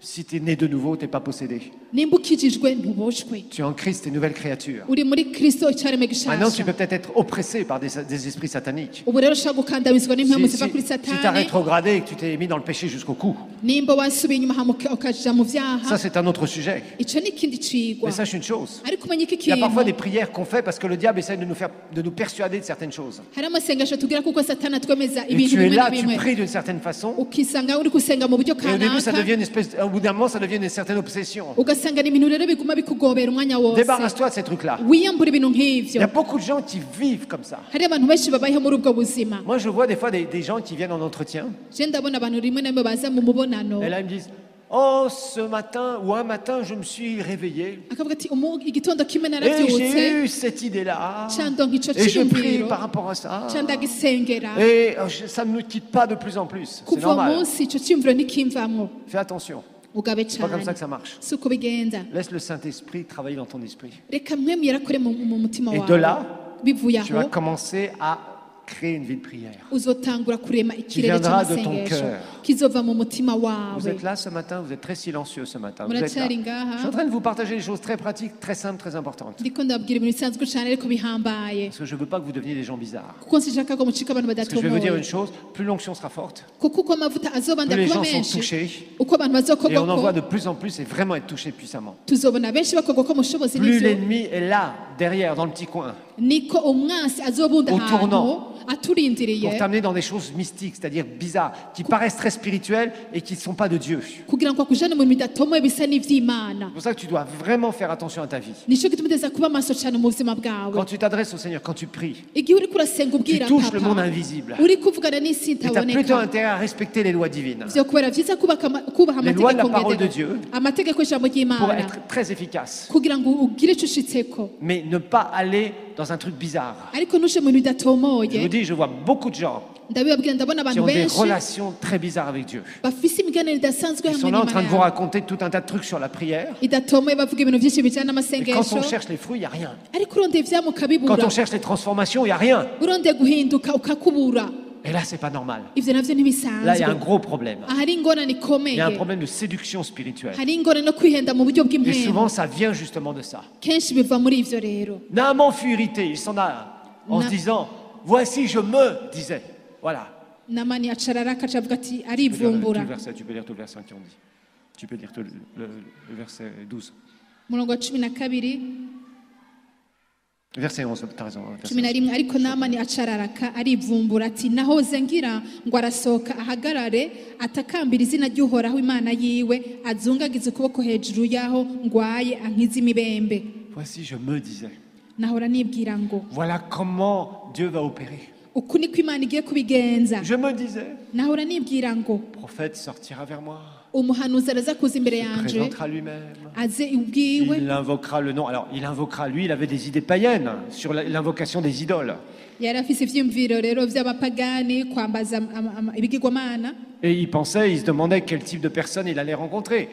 Si tu es né de nouveau, tu n'es pas possédé. Nimba ukijijwe ntuboshwe. Tu es en Christ, tu es une nouvelle créature. Uri muri Kristo icareme Maintenant, tu gishasha. peux peut-être être oppressé par des esprits sataniques. Ubu rero ushaka gukandamizwa n'impamvu Si ziva kuri tu as Satani. rétrogradé et que tu t'es mis dans le péché jusqu'au cou, Nimba wasubiye inyuma hama ukaja mu ça vyaha. c'est un autre sujet. Ico ni ikindi cigwa. Mais sache une chose, Ariko umenya iki il y a parfois des kintu. prières qu'on fait parce que le diable essaie de nous persuader de certaines choses. Hari amasengesho tugira kuko Satani atwemeza Et ibintu tu es bimwe là, na tu bimwe. pries d'une certaine façon, Ukisanga uri gusenga mu buryo et au début, ça kanaka. devient une espèce, au bout d'un moment, ça devient une certaine obsession. Ugasanga ni ibintu rero biguma bikugobera umwanya wose. Débarrasse-toi de ces trucs-là. Wiyambura ibintu Il y nk'ivyo. a beaucoup de gens qui vivent comme ça. Hari abantu benshi babayeho muri ubwo buzima. Moi, je vois des fois des gens qui viennent en entretien, Je ndabona abantu rimwe na rimwe baza mu mubonano. et là, ils me disent, Oh, ce matin ou un matin, je me suis réveillé akavuga ati igitondo kimwe et narabyutse j'ai eu cette idée-là. cyandonka ico Et je prie cyiyumviro par rapport à ça. candagisengera Et ça ne me quitte pas de plus en plus. C'est kuva uwo normal. munsi ico cyiyumviro ntikimvamwo Fais attention. ugabe C'est pas comme ça cyane que ça marche. si uko bigenza Laisse le Saint-Esprit travailler dans ton esprit. reka mwemu yarakore mu mutima Et wawe de là, bivuye tu vas aho commencer à créer une vie de prière. uzotangura kurema ikirere viendras de ton cy'amasengesho cœur. kizova mu mutima Vous wawe êtes là ce matin, vous êtes très silencieux ce matin. Vous êtes là. muracyari Je suis en ngaha train de vous partager des choses très pratiques, très simples, très importantes. ndiko ndababwira ibintu bisanzwe cyane ariko bihambaye Parce que je ne veux pas que vous deveniez des gens bizarres. kuko nshaka ko mucika abantu Parce que je vais vous dire badatomoye une chose, plus l'onction sera forte, kuko uko amavuta azobanda plus les kuba gens sont menshi touchés, uko abantu et on en bazokorwako voit de plus en plus et vraiment être touchés puissamment. tuzobona benshi bakorwako mu bushobozi Plus n'ivyo l'ennemi est là, derrière, dans le petit coin, niko umwansi azobunda Au ahantu tournant. aturindiriye pour t'amener dans des choses mystiques, c'est-à-dire bizarres, qui paraissent très spirituelles et qui ne sont pas de Dieu. kugira ngo akujane mu bintu bidatomoye bisa n'ivy'imana C'est pour ça que tu dois vraiment faire attention à ta vie. nico gituma uteza kuba maso cyane mu buzima bwawe Quand tu t'adresses au Seigneur, quand tu pries, igihe uriko urasenga tu ubwira touches le monde papa invisible. uri kuvugana n'isi Et tu as plutôt itaboneka intérêt à respecter les lois divines vyo kubera vyiza kubaha Les lois de la amategeko parole de ngendera Dieu amategeko y'ijambo pour ry'imana être très efficace. kugira ngo ugire ico ushitseko Mais ne pas aller dans un truc bizarre. ariko ntuje mu bintu Je vous bidatomoye dis, je vois beaucoup de gens ndabibabwira ndabona qui abantu ont des benshi relations très bizarres avec Dieu. bafise imiganiro idasanzwe Ils hamwe sont là en train de vous n'imana yawe raconter tout un tas de trucs sur la prière. idatomoye bavuga ibintu vyinshi bijana Et quand n'amasengesho on cherche les fruits, il n'y a rien. ariko urondeye ivyamwa Quand ukabibura on cherche les transformations, il n'y a rien. urondeye guhinduka ukakubura Et là, c'est pas normal. ivyo navyo Là, il y a ntibisanzwe un gros problème. ahari ingorane Il y a un ikomeye problème de séduction spirituelle. hari ingorane no kwihenda mu buryo Et bw'impemu souvent, ça vient justement de ça. kenshi biva muri ivyo rero Naaman fut irrité. Il s'en a en se disant, voici, je me disais. Voilà. namani acararaka acavuga ati Tu peux lire tout arivumbura le verset, tu peux lire tout le verset qui ont dit. Tu peux lire tout le verset 12. umurongo wa 12 Verset 11, tu as raison. Verset 11 ariko namani acararaka arivumbura ati nahoze ngira ngo arasohoka ahagarare atakambira izina ry'uhoraho imana yiwe azungagize ukuboko hejuru y'aho ngwaye ankiza imibembe Voici, je me disais. nahora nibwira ngo Voilà comment Dieu va opérer. uku niko imana igiye kubigenza Je me disais. nahora nibwira ngo Le prophète sortira vers moi, umuhanuzi araza kuza imbere il yanje présentera lui-même. aze ubwiwe Il invoquera le nom. Alors, il invoquera, lui, il avait des idées païennes sur l'invocation des idoles. yari afise ivyiyumviro rero vy'abapagani kwambaza ibigirwamana Et il pensait, il se demandait quel type de personne il allait rencontrer.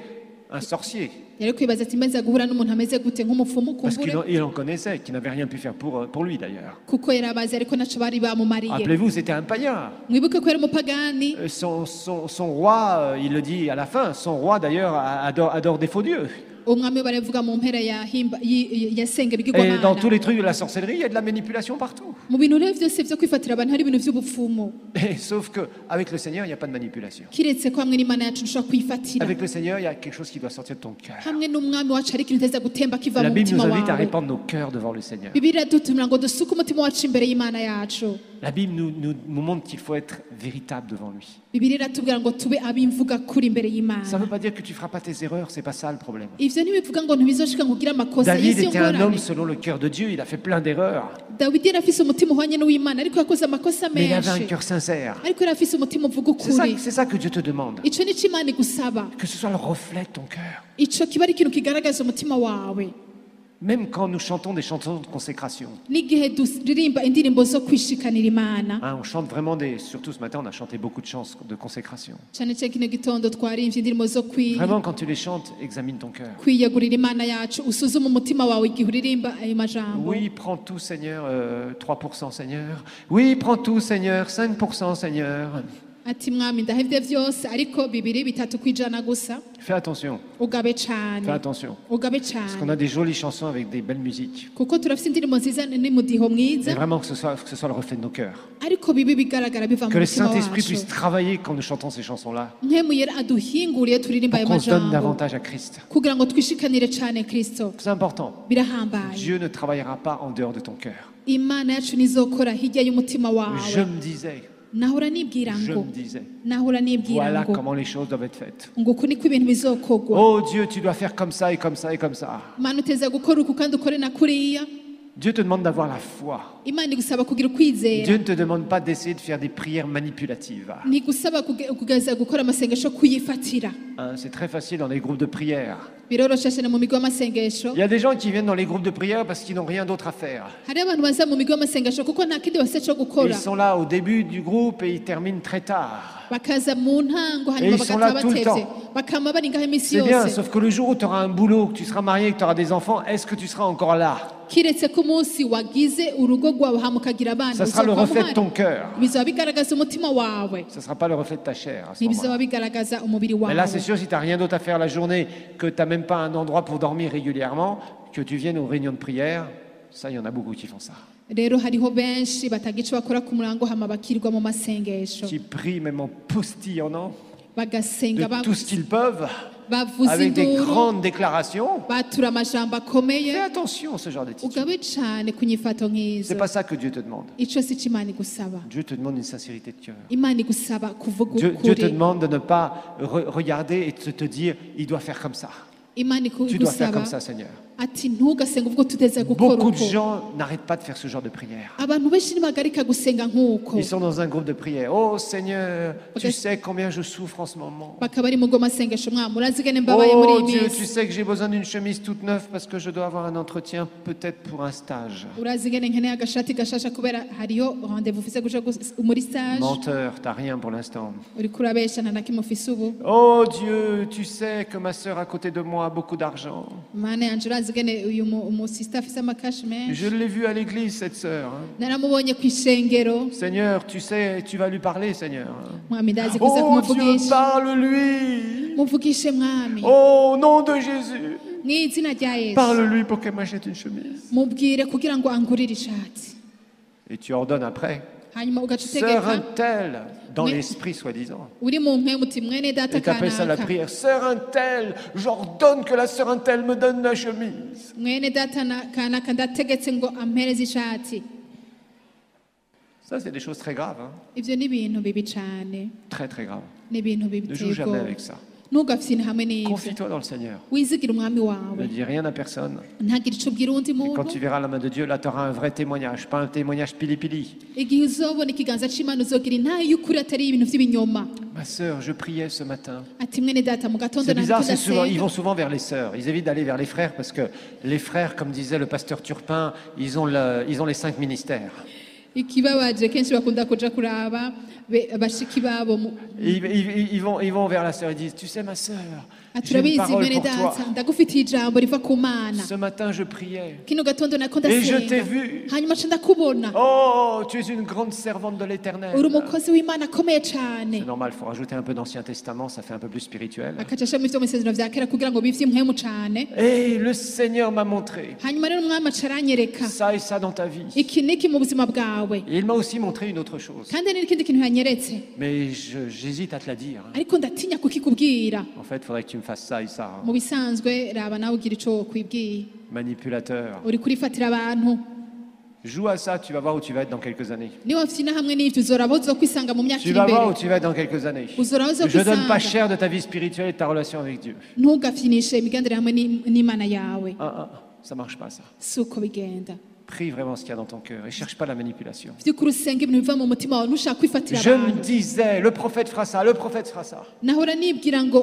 Un sorcier. yari kwibaza ati mbaza guhura n'umuntu ameze gute nk'umupfumu Parce kumbure qu'il en connaissait, qui n'avait rien pu faire pour lui d'ailleurs. kuko yari abazi ariko naco bari bamumariye Rappelez-vous, c'était un païen. mwibuke ko yari umupagani Son roi, il le dit à la fin, son roi d'ailleurs adore des faux dieux. umwami baravuga mu mpera yasenga Et dans tous ibigirwamana les trucs de la sorcellerie, il y a de la manipulation partout. mu bintu rero vyose vyo kwifatira abantu hari ibintu vy'ubupfumu Et sauf qu'avec le Seigneur, il n'y a pas de manipulation. kiretse ko hamwe n'imana yacu dushobora kwifatira Avec le Seigneur, il y a quelque chose qui doit sortir de ton cœur. hamwe n'umwami wacu hari ikintu kiteza gutemba kiva La mu Bible nous mutima invite à wawe répandre nos cœurs devant le Seigneur. bibiliya dutumira ngo dusuke umutima wacu imbere y'imana yacu La Bible nous montre qu'il faut être véritable devant lui. bibiliya iratubwira ngo tube abimvuga kuri imbere Ça ne y'imana veut pas dire que tu ne feras pas tes erreurs, c'est pas ça le problème. ivyo ntibivuga ngo ntibizoshika ngo ugire amakosa David yesi yo était un homme ngorane selon le cœur de Dieu, il a fait plein d'erreurs, dawidi yari afise umutima uhwanye n'uw'imana ariko yakoze amakosa mais il avait un menshi cœur sincère. ariko yari afise umutima uvuga ukuri C'est ça que Dieu te demande, ico nico imana igusaba que ce soit le reflet de ton cœur. ico kiba ari ikintu kigaragaza umutima wawe Même quand nous chantons des chansons de consécration, n'igihe turirimba indirimbo zo kwishikanira imana hein, on chante vraiment surtout ce matin, on a chanté beaucoup de chansons de consécration. cane cane kino gitondo twarimvye indirimbo zo Vraiment, quand tu les chantes, examine ton cœur. kwiyagurira imana yacu usuzume umutima wawe igihe uririmba ayo majambo Oui, prends tout, Seigneur, 3%, Seigneur. Oui, prends tout, Seigneur, 5%, Seigneur. ati mwami ndahevye vyose ariko 2-3 kwijana gusa Fais attention, ugabe fais cane attention. ugabe Parce qu'on cane a des jolies chansons avec des belles musiques. kuko turafise indirimbo nziza n'umudiho Mais mwiza vraiment que ce soit le reflet de nos cœurs. ariko bibi bigaragara biva mu Que le mutima Saint-Esprit wacu puisse travailler quand nous chantons ces chansons-là. mpemu yera aduhinguriye turirimba Pour ayo qu'on se donne majambo davantage à Christ. kugira ngo twishikanire cane kristo C'est important. birahambaye Dieu ne travaillera pas en dehors de ton cœur. imana yacu nizokora hirya y'umutima Je wawe me disais, nahora nibwira je ngo me disais, nahora nibwira voilà ngo comment les choses doivent être faites. ngo uku niko ibintu bizokogwa Oh Dieu, tu dois faire comme ça et comme ça et comme ça. mana uteza gukora uku kandi ukore na kuriya Dieu te demande d'avoir la foi. imana igusaba kugira ukwizera Dieu ne te demande pas d'essayer de faire des prières manipulatives. ntigusaba kugaza gukora amasengesho kuyifatira Hein, c'est très facile dans les groupes de prière. biroroshe cyane mu migo y'amasengesho Il y a des gens qui viennent dans les groupes de prière parce qu'ils n'ont rien d'autre à faire. hari abantu baza mu migo y'amasengesho kuko nta kindi bafite cyo Ils gukora sont là au début du groupe et ils terminent très tard. bakaza mu ntango hanyuma ils sont là bagataha tout le batevye temps. bakama bari ngaho iminsi C'est bien, yose sauf que le jour où tu auras un boulot, que tu seras marié, que tu auras des enfants, est-ce que tu seras encore là? kiretse ko umunsi wagize urugo rwawe hamukagira abana Ça sera le uzova reflet de muhari. ton cœur. bizaba bigaragaza umutima wawe Ce ne sera pas le reflet de ta chair à ce ntibizaba moment-là. bigaragaza umubiri Mais wawe là, c'est sûr, si tu n'as rien d'autre à faire la journée, que tu n'as même pas un endroit pour dormir régulièrement, que tu viennes aux réunions de prière, ça, il y en a beaucoup qui font ça. rero hariho benshi batagira icyo bakora ku murango hama bakirwa mu masengesho Qui prient même en postillonnant bagasenga de tout ce qu'ils peuvent, bavuza avec des induru grandes déclarations. batura amajambo akomeye Fais attention à ce genre d'attitude. ugabe cyane ku nyifato nk'izo C'est pas ça que Dieu te demande. icyo si cyo imana igusaba Dieu te demande une sincérité de cœur. imana igusaba kuvuga Dieu te ukuri demande de ne pas regarder et de te dire, il doit faire comme ça. imana Tu dois faire igusaba comme ça, Seigneur. ati ntugasenga ubwo tuteze gukora Beaucoup de uko gens n'arrêtent pas de faire ce genre de prière. abantu benshi ntibagarika gusenga nk'uko Ils sont dans un groupe de prière. Oh Seigneur, tu Ok. sais combien je souffre en ce moment. bakaba bari mu bwo masengesho mwami urazigane mbabaye muri Oh iyi Dieu, minsi tu sais que j'ai besoin d'une chemise toute neuve parce que je dois avoir un entretien peut-être pour un stage. urazigane nkeneye agashati gashasha kubera hariyo rendez-vous ufise guca muri stage Menteur, t'as rien pour l'instant. uriko urabesha nta na kimwe ufise ubu Oh Dieu, tu sais que ma sœur à côté de moi a beaucoup d'argent. mana yanje urazigane uyu umusista afise amakashi menshi Je l'ai vue à l'église, cette sœur. hein. naramubonye ku ishengero Seigneur, tu sais, tu vas lui parler, Seigneur. mwami ndazi kuza Oh Dieu, kumuvugisha parle-lui. muvugishe mwami Oh, au nom de Jésus. mu izina rya yesu Parle-lui pour qu'elle m'achète une chemise. mubwire kugira ngo angurire ishati Et tu ordonnes après. hanyuma ugaca Sœur utegeka un tel, dans Mais- l'esprit soi-disant. uri mu mpemu uti mwene data Et tu appelles ça la kanaka prière. Sœur un tel, j'ordonne que la sœur un tel me donne la chemise. mwene data kanaka ndategetse ngo ampereze ishati Ça, c'est des choses très graves. hein. ibyo ni ibintu bibi cyane Très, très graves. ni ibintu Ne joue biteye jamais ubwoba avec ça. ntugafyine hamwe n'ibyo Confie-toi dans le Seigneur. wizigire umwami Ne wawe dis rien à personne. ntagire icyo ubwira undi Et quand muntu tu verras la main de Dieu, là, tu auras un vrai témoignage, pas un témoignage pili-pili. igihe uzobona ikiganza cy'imana uzogira intayo y'ukuri atari ibintu by'ibinyoma Ma sœur, je priais ce matin. ati mwene data mu gatondo C'est bizarre, nariko ils ndasenga vont souvent vers les sœurs. Ils évitent d'aller vers les frères parce que les frères, comme disait le pasteur Turpin, ils ont les 5 ministères. ikibabaje kenshi bakunda kuja kuraba bashiki babo Et ils vont vers la sœur et disent, tu sais ma sœur, ati j'ai une urabizi parole mwene pour toi. data ndagufitiye ijambo riva ku mana Ce matin, je priais. kino gatondo nariko Et je t'ai ndasenga vu. hanyuma nca ndakubona Oh, tu es une grande servante de l'Éternel. uri umukozi w'imana akomeye cyane C'est normal, il faut rajouter un peu d'Ancien Testament, ça fait un peu plus spirituel. akaca ashamo ivyo mu isezerano vya kera kugira ngo bivye impwemu cane Et le Seigneur m'a montré hanyuma rero umwami aca aranyereka ça et ça dans ta vie. iki n'iki mu buzima bwawe Et il m'a aussi montré une autre chose. kandi hari n'ikindi kintu yanyeretse Mais j'hésite à te la dire. ariko ndatinya kukikubwira En fait, il faudrait que tu me fasses ça et ça. hein. mu bisanzwe raba nawe ugira ico wokwibwiye Manipulateur. uri kurifatira abantu Joue à ça, tu vas voir où tu vas être dans quelques années. niba mfite hamwe n'ivyo uzoraba uzokwisanga mu myaka Tu iri vas voir où imbere tu vas être dans quelques années. uzoraba Je donne pas uzokwisanga cher de ta vie spirituelle et de ta relation avec Dieu. ntugapfinishe imigendere hamwe n'imana yawe Ça marche pas ça. si uko bigenda Prie vraiment ce qu'il y a dans ton cœur et cherche pas la manipulation. vy'ukuri usenga ibintu biva mu mutima wawe ntushaka kwifatira Je me abantu disais, le prophète fera ça, le prophète fera ça. nahora nibwira ngo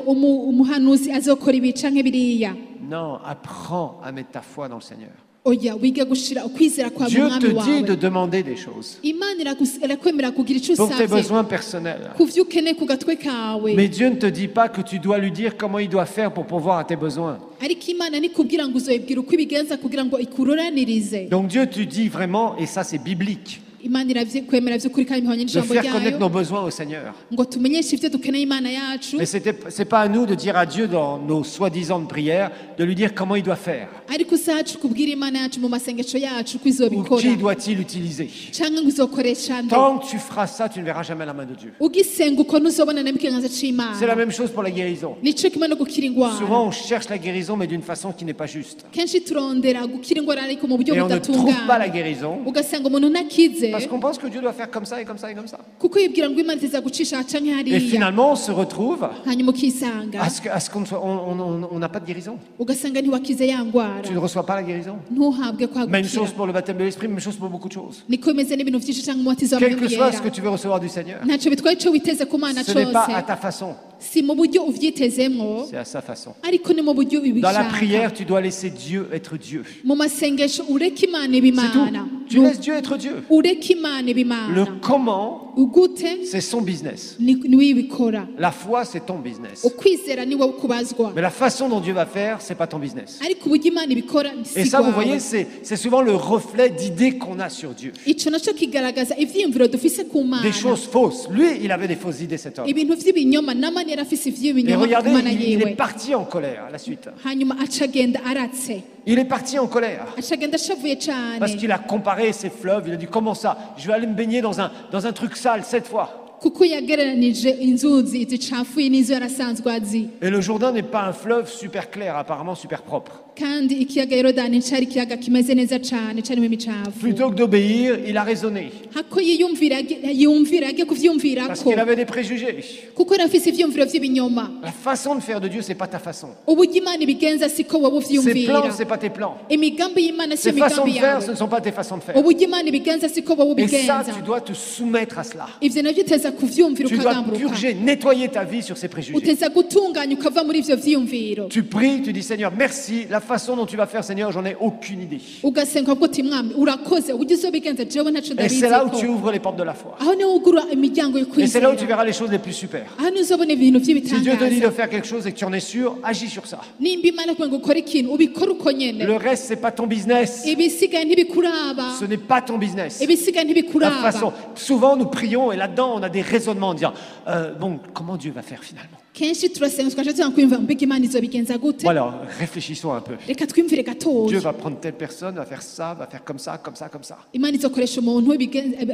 umuhanuzi azokora ibi canke biriya Non, apprends à mettre ta foi dans le Seigneur. oya wiga gushira ukwizera kwawe mu Dieu mwami te dit de wawe demander des choses imana irakwemera kugira ico pour tes usavye besoins personnels. ku vyo ukeneye ku gatwe kawe Mais Dieu ne te dit pas que tu dois lui dire comment il doit faire pour pourvoir à tes besoins. ariko imana nikubwira ngo uzoyibwira uko ibigenza kugira ngo ikuroranirize Donc Dieu te dit vraiment, et ça c'est biblique, imana irakwemera vy'ukuri kandi bihwanye de n'ijambo faire connaître ryayo nos besoins au Seigneur. ngo tumenyeshe ivyo dukeneye imana yacu Mais c'est pas à nous de dire à Dieu dans nos soi-disant de prière, de lui dire comment il doit faire ariko usacu kubwira imana yacu mu masengesho yacu ko ou izobikora qui doit-il utiliser. canke ngo uzokoresha nde Tant que tu feras ça, tu ne verras jamais la main de Dieu. ugisenga uko ntuzobona nemo ikiganza C'est la c'imana même chose pour la guérison. nico kimwe no gukira ingwara Souvent on cherche la guérison mais d'une façon qui n'est pas juste. kenshi turondera gukira ingwara ariko mu buryo Et on ne trouve pas la budatungana guérison ugasanga umuntu ntakize gute Parce qu'on pense que Dieu doit faire comme ça et comme ça et comme ça. kuko yibwira ngo imana iza gucisha canke Et hariya finalement, on se retrouve hanyuma ukisanga à ce qu'on on n'a pas de guérison. ugasanga ntiwakize ya ngwara Tu ne reçois pas la guérison. ntuhabwe Même chose kwagukira pour le baptême de l'esprit, même chose pour beaucoup de choses. niko bimeze n'ibintu byinshi canke umubatizo wa Quel que mpemu soit ce yera que tu veux recevoir du Seigneur, ntacyo bitwaye ico witeze ku mana ce n'est pas à cose ta façon, si mu buryo uvyitezemwo c'est à sa façon. ariko ni mu buryo Dans la ubishaka prière, tu dois laisser Dieu être Dieu. mu masengesho ureke imana C'est tout. ibimana Tu laisses Dieu être Dieu. ureke imana Le ibimana comment, ugute c'est son business. niwe ibikora La foi, c'est ton business. ukwizera niwe kubazwa Mais la façon dont Dieu va faire, c'est pas ton business. ariko uburyo imana ibikora Et si ça, vous voyez, kwawe c'est souvent le reflet d'idées qu'on a sur Dieu. ico naco kigaragaza ivyiyumviro dufise ku mana Des choses fausses. Lui, il avait des fausses idées, cet homme. ibintu vy'ibinyoma namani yari afise Et ivy'ibinyoma ku regardez, mana il yiwe est parti en colère à la suite. hanyuma acagenda aratse Il est parti en colère. acagenda ashavuye Parce cane qu'il a comparé ces fleuves. Il a dit, comment ça? Je vais aller me baigner dans un truc sale 7 fois. kuko yagereranije inzuzi zicafuye n'izo yarasanzwe azi Et le Jourdain n'est pas un fleuve super clair, apparemment super propre. kandi ikiyaga yorodani cari ikiyaga kimeze neza cane carimo imicafu Plutôt que d'obéir, il a raisonné. hako yiyumvira yagiye Parce kuvyumvirako qu'il avait des préjugés. kuko yari afise ivyumviro vy'ibinyoma La façon de faire de Dieu, c'est pas ta façon. uburyo imana ibigenza siko wowe Ses plans, uvyumvira c'est pas tes plans. imigambi y'imana siyo Ses façons de imigambi faire, ce yawe ne sont pas tes façons de faire. uburyo imana ibigenza siko wowe Et ça, ubigenza tu dois te soumettre à cela. ivyo navyo uteza kuvyumvira Tu dois ukagamburuka purger, nettoyer ta vie sur ces préjugés. uteza gutunganya ukava muri ivyo vyiyumviro Tu pries, tu dis Seigneur, merci. La façon dont tu vas faire, Seigneur, j'en ai aucune idée. ugasenga uvuga uti mwami urakoze uburyo uzobigenza jewe ntaco Et c'est là où tu ndabiziko ouvres les portes de la foi. aho niho wugurura imiryango yo Et c'est là où tu kwizera verras les choses les plus super. aho niho uzobona ibintu Si Dieu te dit de vy'ibitangaza faire quelque chose et que tu en es sûr, agis sur ça. nimba imana kugira ngo ukore ikintu ubikore uko nyene Le reste, c'est pas ton business. ibisigaye ntibikuraba Ce n'est pas ton business. ibisigaye La ntibikuraba façon. Souvent, nous prions et là-dedans, on a des raisonnements en disant bon, comment Dieu va faire finalement? kenshi turasenga tukaja tuza kwiyumvira mbega imana izobigenza gute Bon, alors, réfléchissons un peu. reka twiyumvire Dieu gatoya va prendre telle personne, va faire ça, va faire comme ça, comme ça, comme ça. imana izokoresha umuntu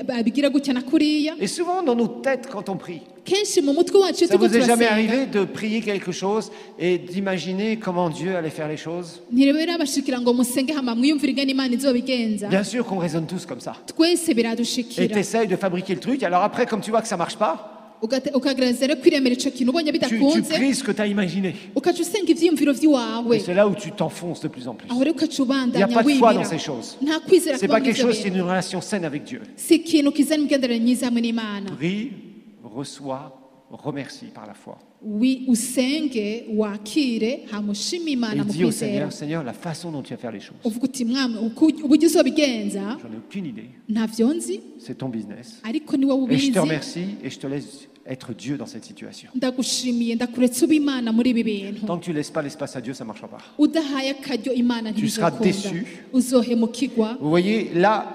abigira gutya na kuriya Et souvent, dans nos têtes, quand on prie, kenshi mu mutwe wacu iyo ça turiko vous est jamais turasenga arrivé de prier quelque chose et d'imaginer comment Dieu allait faire les choses? ntirebe bashikira ngo musenge hama mwiyumvire ingene imana izobigenza Bien sûr qu'on raisonne tous comme ça. twese Et biradushikira tu essayes de fabriquer le truc. Alors après, comme tu vois que ça marche pas, ukagerageza rero kwiremera ico kintu ubonye tu bidakunze pries ce que tu as imaginé. ukaca usenga ivyiyumviro vy'iwawe Et c'est là où tu t'enfonces de plus en plus. aho rero ukaca Il n'y a ubandanya pas de foi wibira dans ces choses. nta kwizera C'est kuba pas muri quelque ivyo chose qui est bintu une relation saine avec Dieu. si ikintu kizana imigenderanire myiza hamwe n'imana Prie, reçois, remercie par la foi. usenge wakire hamushima Et imana mu dis au kwizera Seigneur, Seigneur, la façon dont tu vas faire les choses, uvuga uti mwami uburyo uzobigenza j'en ai aucune idée. ntavyo nzi C'est ton business. ariko ni wowe Et je ubizi te remercie et je te laisse être Dieu dans cette situation. ndagushimiye ndakuretse uba imana muri ibi bintu Tant que tu ne laisses pas l'espace à Dieu, ça ne marchera pas. udahaye akaryo imana Tu seras ntibizokunda déçu. uzohemukirwa Vous voyez, là,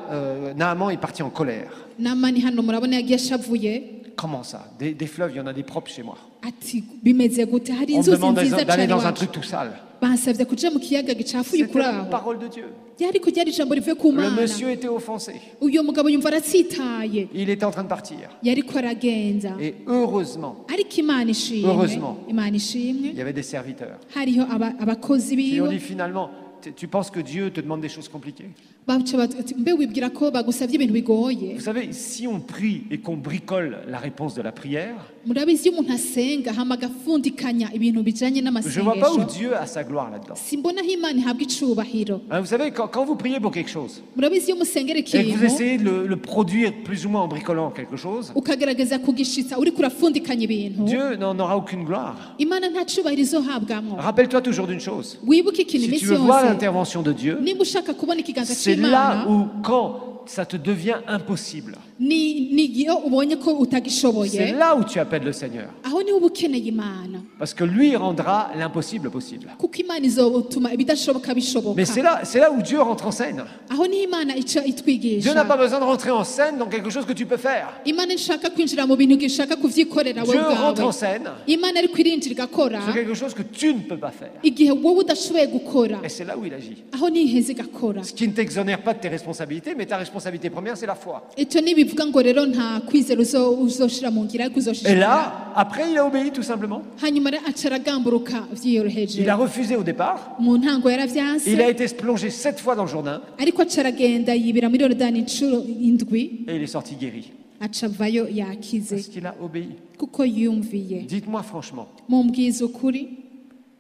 Naaman est parti en colère. namani hano murabona yagiye ashavuye Comment ça? Des fleuves, il y en a des propres chez moi. ati bimeze gute hari On me inzuzi demande nziza d'aller cane dans un iwacu truc tout sale. bansabye kuja mu kiyaga gicafuye C'était kuri la aho parole de Dieu. ryari ko ryari ijambo rivuye ku Le mana monsieur était offensé. uyo mugabo yumva aratsitaye Il était en train de partir. yariko aragenza Et heureusement, ariko imana ishimwe Heureusement. imana ishimwe il y avait des serviteurs hariho abakozi qui ont biwe dit finalement, tu penses que Dieu te demande des choses compliquées? baca bati mbe wibwira ko bagusabye ibintu bigoye Vous savez, si on prie et qu'on bricole la réponse de la prière, murabizi iyo umuntu asenga hama agafundikanya ibintu bijanye je ne vois pas où n'amasengesho Dieu a sa gloire là-dedans. simbona aho imana ihabwa icubahiro Hein, vous savez, quand vous priez pour quelque chose murabizi iyo musengera et que vous ikintu essayez de le produire plus ou moins en bricolant quelque chose, ukagerageza kugishitsa uriko urafundikanya ibintu Dieu n'en aura aucune gloire. imana nta cubahiro izohabwamwo Rappelle-toi toujours d'une chose. wibuke ikintu Si iminsi tu veux voir yose l'intervention de Dieu, niba ushaka kubona ikiganza c'est c'imana là où, quand ça te devient impossible, ni iyo ubonye ko c'est utagishoboye là où tu appelles le Seigneur. aho niho uba ukeneye imana Parce que lui rendra l'impossible possible. kuko imana izotuma ibidashoboka bishoboka Mais c'est là où Dieu rentre en scène. aho niho imana ica Dieu itwigisha n'a pas besoin de rentrer en scène dans quelque chose que tu peux faire. imana ishaka kwinjira mu bintu ishaka kuvyikorera Dieu wowe rentre en ubwawe scène imana ariko irinjira igakora sur quelque chose que tu ne peux pas faire. igihe wowe udashoboye gukora Et c'est là où il agit. aho niho iheza igakora Ce qui ne t'exonère pas de tes responsabilités, mais ta responsabilité première, c'est la foi. icyo ntibivuga ntibivuga ngo rero nta kwizera uzoshira mu ngira ariko Et uzoshishikara. là, après, il a obéi tout simplement. Hanyuma rero aca aragamburuka vyiyoroheje. Il a refusé au départ. Mu ntango yaravyanse Il a été plongé 7 fois dans le Jourdain ariko aca aragenda yibira muri Yorodani inshuro indwi et il est sorti guéri. aca avayo yakize Parce qu'il a obéi. kuko yumviye. Dites-moi franchement, Mumbwiza ukuri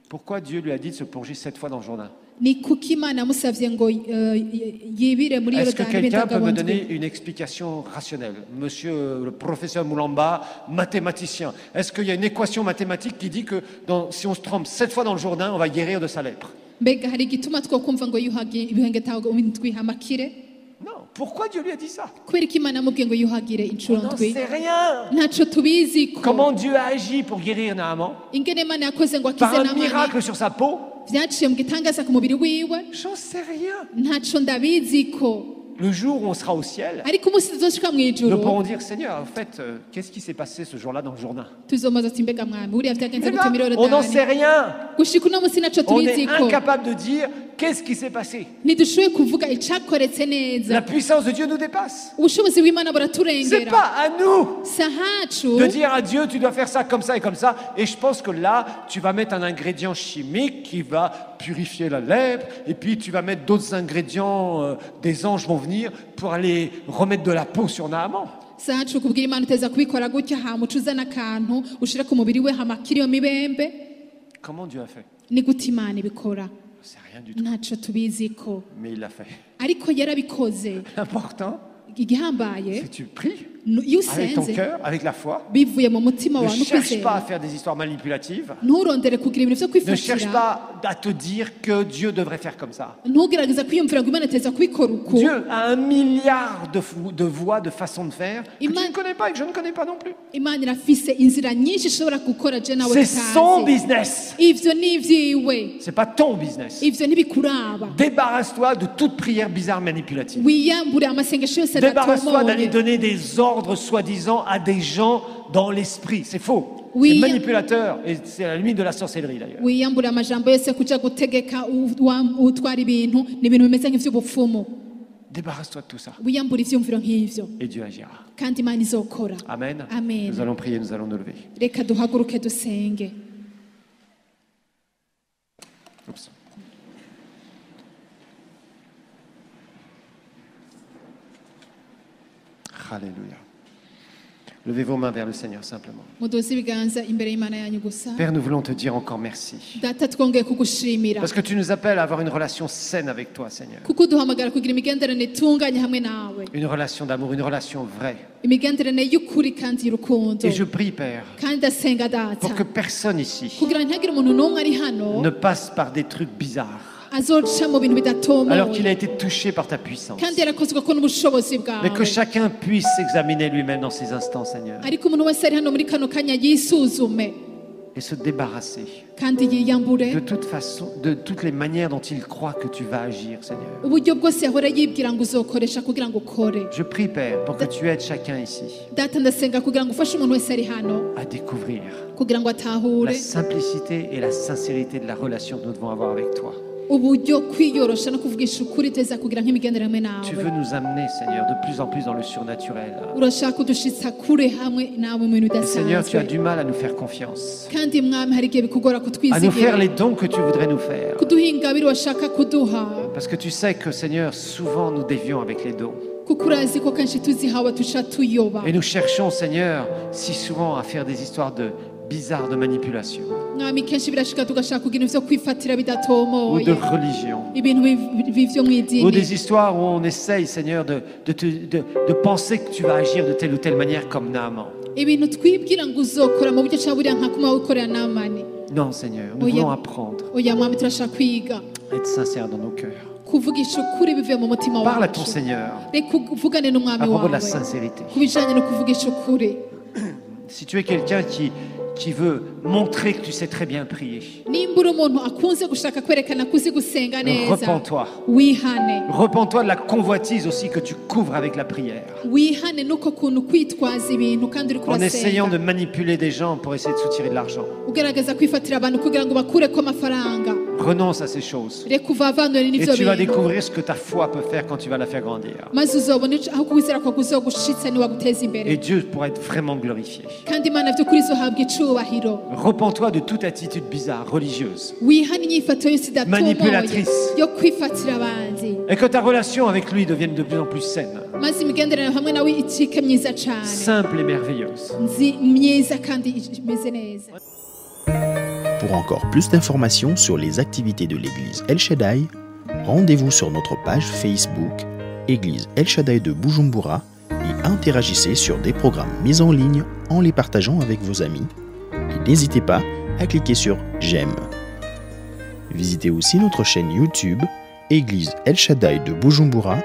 pourquoi Dieu lui a dit de se plonger 7 fois dans le Jourdain? ni kuki Imana yamusavye ngo yibire muri Est-ce que Yorodani quelqu'un peut me bendagabondwe. donner une explication rationnelle? Monsieur le professeur Moulamba, mathématicien, est-ce qu'il y a une équation mathématique qui dit que si on se trompe 7 fois dans le Jourdain, on va guérir de sa lèpre? Mbega hari igituma twokumva ngo yuhage ibihengetaho indwi hamakire? Non. Pourquoi Dieu lui a dit ça? Kubera ko Imana yamubwiye ngo yuhagire On inshuro n'en ndwi sait rien. ntaco tubiziko. Comment Dieu a agi pour guérir Naaman? ingene Imana yakoze ngo Par akize un Namani miracle sur sa peau? vyaciye mu gitangaza ku mubiri wiwe J'en sais rien. ntaco ndabiziko. Le jour où on sera au ciel, ariko umunsi tuzoshika nous mw'ijuru pourrons dire, Seigneur, en fait, qu'est-ce qui s'est passé ce jour-là dans le Jourdain? tuzomaza ati mbega mwami buriya vyagenze Mais gute là, muri on n'en Yorodani. sait rien. gushika uno munsi naco On est tubiziko. incapable de dire qu'est-ce qui s'est passé. ntidushoboye kuvuga icakoretse neza. La puissance de Dieu nous dépasse. ubushobozi bw'Imana C'est buraturengera. pas à nous si ahacu de dire à Dieu, tu dois faire ça comme ça et comme ça. Et je pense que là, tu vas mettre un ingrédient chimique qui va purifier la lèpre. Et puis tu vas mettre d'autres ingrédients, des anges vont venir pour aller remettre de la peau sur Naaman. si ahacu kubwira Imana uteza kubikora gutya hama uca uzana akantu ushira ku mubiri we hamakira iyo mibembe. Comment Dieu a fait? ni gute Imana ibikora? C'est rien du tout. ntaco tubiziko Mais il l'a fait. ariko yarabikoze. L'important, igihambaye c'est que tu pries iyo avec ton usenze cœur, avec la foi. bivuye mu mutima Ne wawe cherche pas à n'ukwizera faire des histoires manipulatives. nturondere kugira ibintu vyo Ne cherche kwifatira. pas à te dire que Dieu devrait faire comme ça. ntugerageza kwiyumvira ngo Imana iteza kubikora uku. Dieu a 1 milliard de voies, de façons de faire que tu Ima- ne connais pas et que je ne connais pas non plus. Imana irafise inzira nyinshi ishobora gukora je nawe C'est son tutazi. business. ivyo ni ivyiwe, C'est pas ton business. ivyo ntibikuraba. Débarrasse-toi de toute prière bizarre manipulative. wiyambure amasengesho yose Débarrasse-toi d'aller adatomoye. donner des ordres soi-disant à des gens dans l'esprit. C'est faux. Oui. C'est manipulateur et c'est à la limite de la sorcellerie d'ailleurs. wiyambure amajambo yose kuja gutegeka utwara ibintu ni ibintu bimeze nk'ivy'ubupfumu. Débarrasse-toi de tout ça wiyambure ivyumviro nk'ivyo et Dieu agira. kandi Imana izokora. Amen. Amen. Nous allons prier, nous allons nous lever. reka duhaguruke dusenge. Oups. Alléluia. Levez vos mains vers le Seigneur simplement. muduze ibiganza imbere y'Imana yanyu gusa. Père, nous voulons te dire encore merci. data twongeye kugushimira Parce que tu nous appelles à avoir une relation saine avec toi, Seigneur. kuko duhamagara kugira imigenderanire itunganye hamwe nawe, Une relation d'amour, une relation vraie. imigenderanire y'ukuri kandi y'urukundo. Et je prie, Père, kandi ndasenga data pour que personne ici kugira ngo ntihagire umuntu n'umwe ari hano ne passe par des trucs bizarres, azoca mu bintu alors qu'il a bidatomoye été touché par ta puissance. kandi yarakozwe ko n'ubushobozi Mais que bwawe. chacun puisse s'examiner lui-même dans ces instants, Seigneur, ariko umuntu wese ari hano muri kano kanya yisuzume et se débarrasser kandi yiyambure de toute façon, de toutes les manières dont il croit que tu vas agir, Seigneur. uburyo bwose yahora yibwira ngo uzokoresha kugira ngo ukore. Je prie, Père, pour que tu aides chacun ici data ndasenga kugira ngo ufashe umuntu wese ari hano à découvrir kugira ngo atahure la simplicité et la sincérité de la relation que nous devons avoir avec toi. uburyo kwiyorosha no kuvugisha ukuri teza kugira nk'imigenderanire Tu veux nawe. nous amener, Seigneur, de plus en plus dans le surnaturel. urashaka kudushitsa kure hamwe nawe mu bintu Et Seigneur, tu as bidasanzwe du mal à nous faire confiance, kandi mwami hari igihe bikugora à nous faire kutwizigira les dons que tu voudrais nous faire. kuduha ingabire washaka kuduha Parce que tu sais que, Seigneur, souvent nous dévions avec les dons. kuko urazi ko kenshi tuzihawe tuca tuyoba. Et nous cherchons, Seigneur, si souvent à faire des histoires bizarres de manipulation mwami kenshi birashika tugashaka kugira ivyo kwifatira ou bidatomoye, de religion. ibintu bivyo Ou mw'idini, des histoires où on essaye, Seigneur, de penser que tu vas agir de telle ou telle manière comme Naaman. ibintu twibwira ngo uzokora mu buryo ca buriya nka kumwe wikorera Namani. Non, Seigneur, nous Oui, voulons y a- apprendre oya mwami turashaka kwiga à être sincères dans nos cœurs. kuvugisha ukuri bivuye mu mutima Parle à ton wacu. Seigneur reka uvugane n'umwami à propos de wawe la sincérité. ku bijanye no kuvugisha ukuri. Si tu es quelqu'un qui veut montrer que tu sais très bien prier, nimba uri umuntu akunze gushaka kwerekana ko uzi gusenga neza, repens-toi. wihane. Repens-toi de la convoitise aussi que tu couvres avec la prière. wihane nuko kuntu kwitwaza ibintu kandi uri En essayant de kurasenga manipuler des gens pour essayer de soutirer de l'argent. ugerageza kwifatira abantu kugira ngo bakureko amafaranga. Renonce à ces choses. reka uvavanure Et n'ivyo tu vas bintu découvrir ce que ta foi peut faire quand tu vas la faire grandir. maze uzobona aho kwizera kwawe kuzogushitsa niwaguteza Et imbere Dieu pourra être vraiment glorifié. kandi imana vy'ukuri izohabwa icubahiro. Repens-toi de toute attitude bizarre, religieuse. wihana inyifato yose idatomoye Manipulatrice. yo kwifatira abandi Et que ta relation avec lui devienne de plus en plus saine, maze imigenderanire hamwe nawe icike myiza cane simple et merveilleuse. myiza kandi imeze neza. Pour encore plus d'informations sur les activités de l'église El Shaddai, rendez-vous sur notre page Facebook Église El Shaddai de Bujumbura et interagissez sur des programmes mis en ligne en les partageant avec vos amis. Et n'hésitez pas à cliquer sur J'aime. Visitez aussi notre chaîne YouTube Église El Shaddai de Bujumbura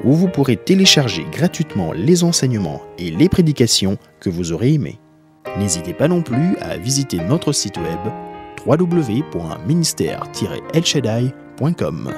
où vous pourrez télécharger gratuitement les enseignements et les prédications que vous aurez aimés. N'hésitez pas non plus à visiter notre site web www.ministère-elshaddai.com.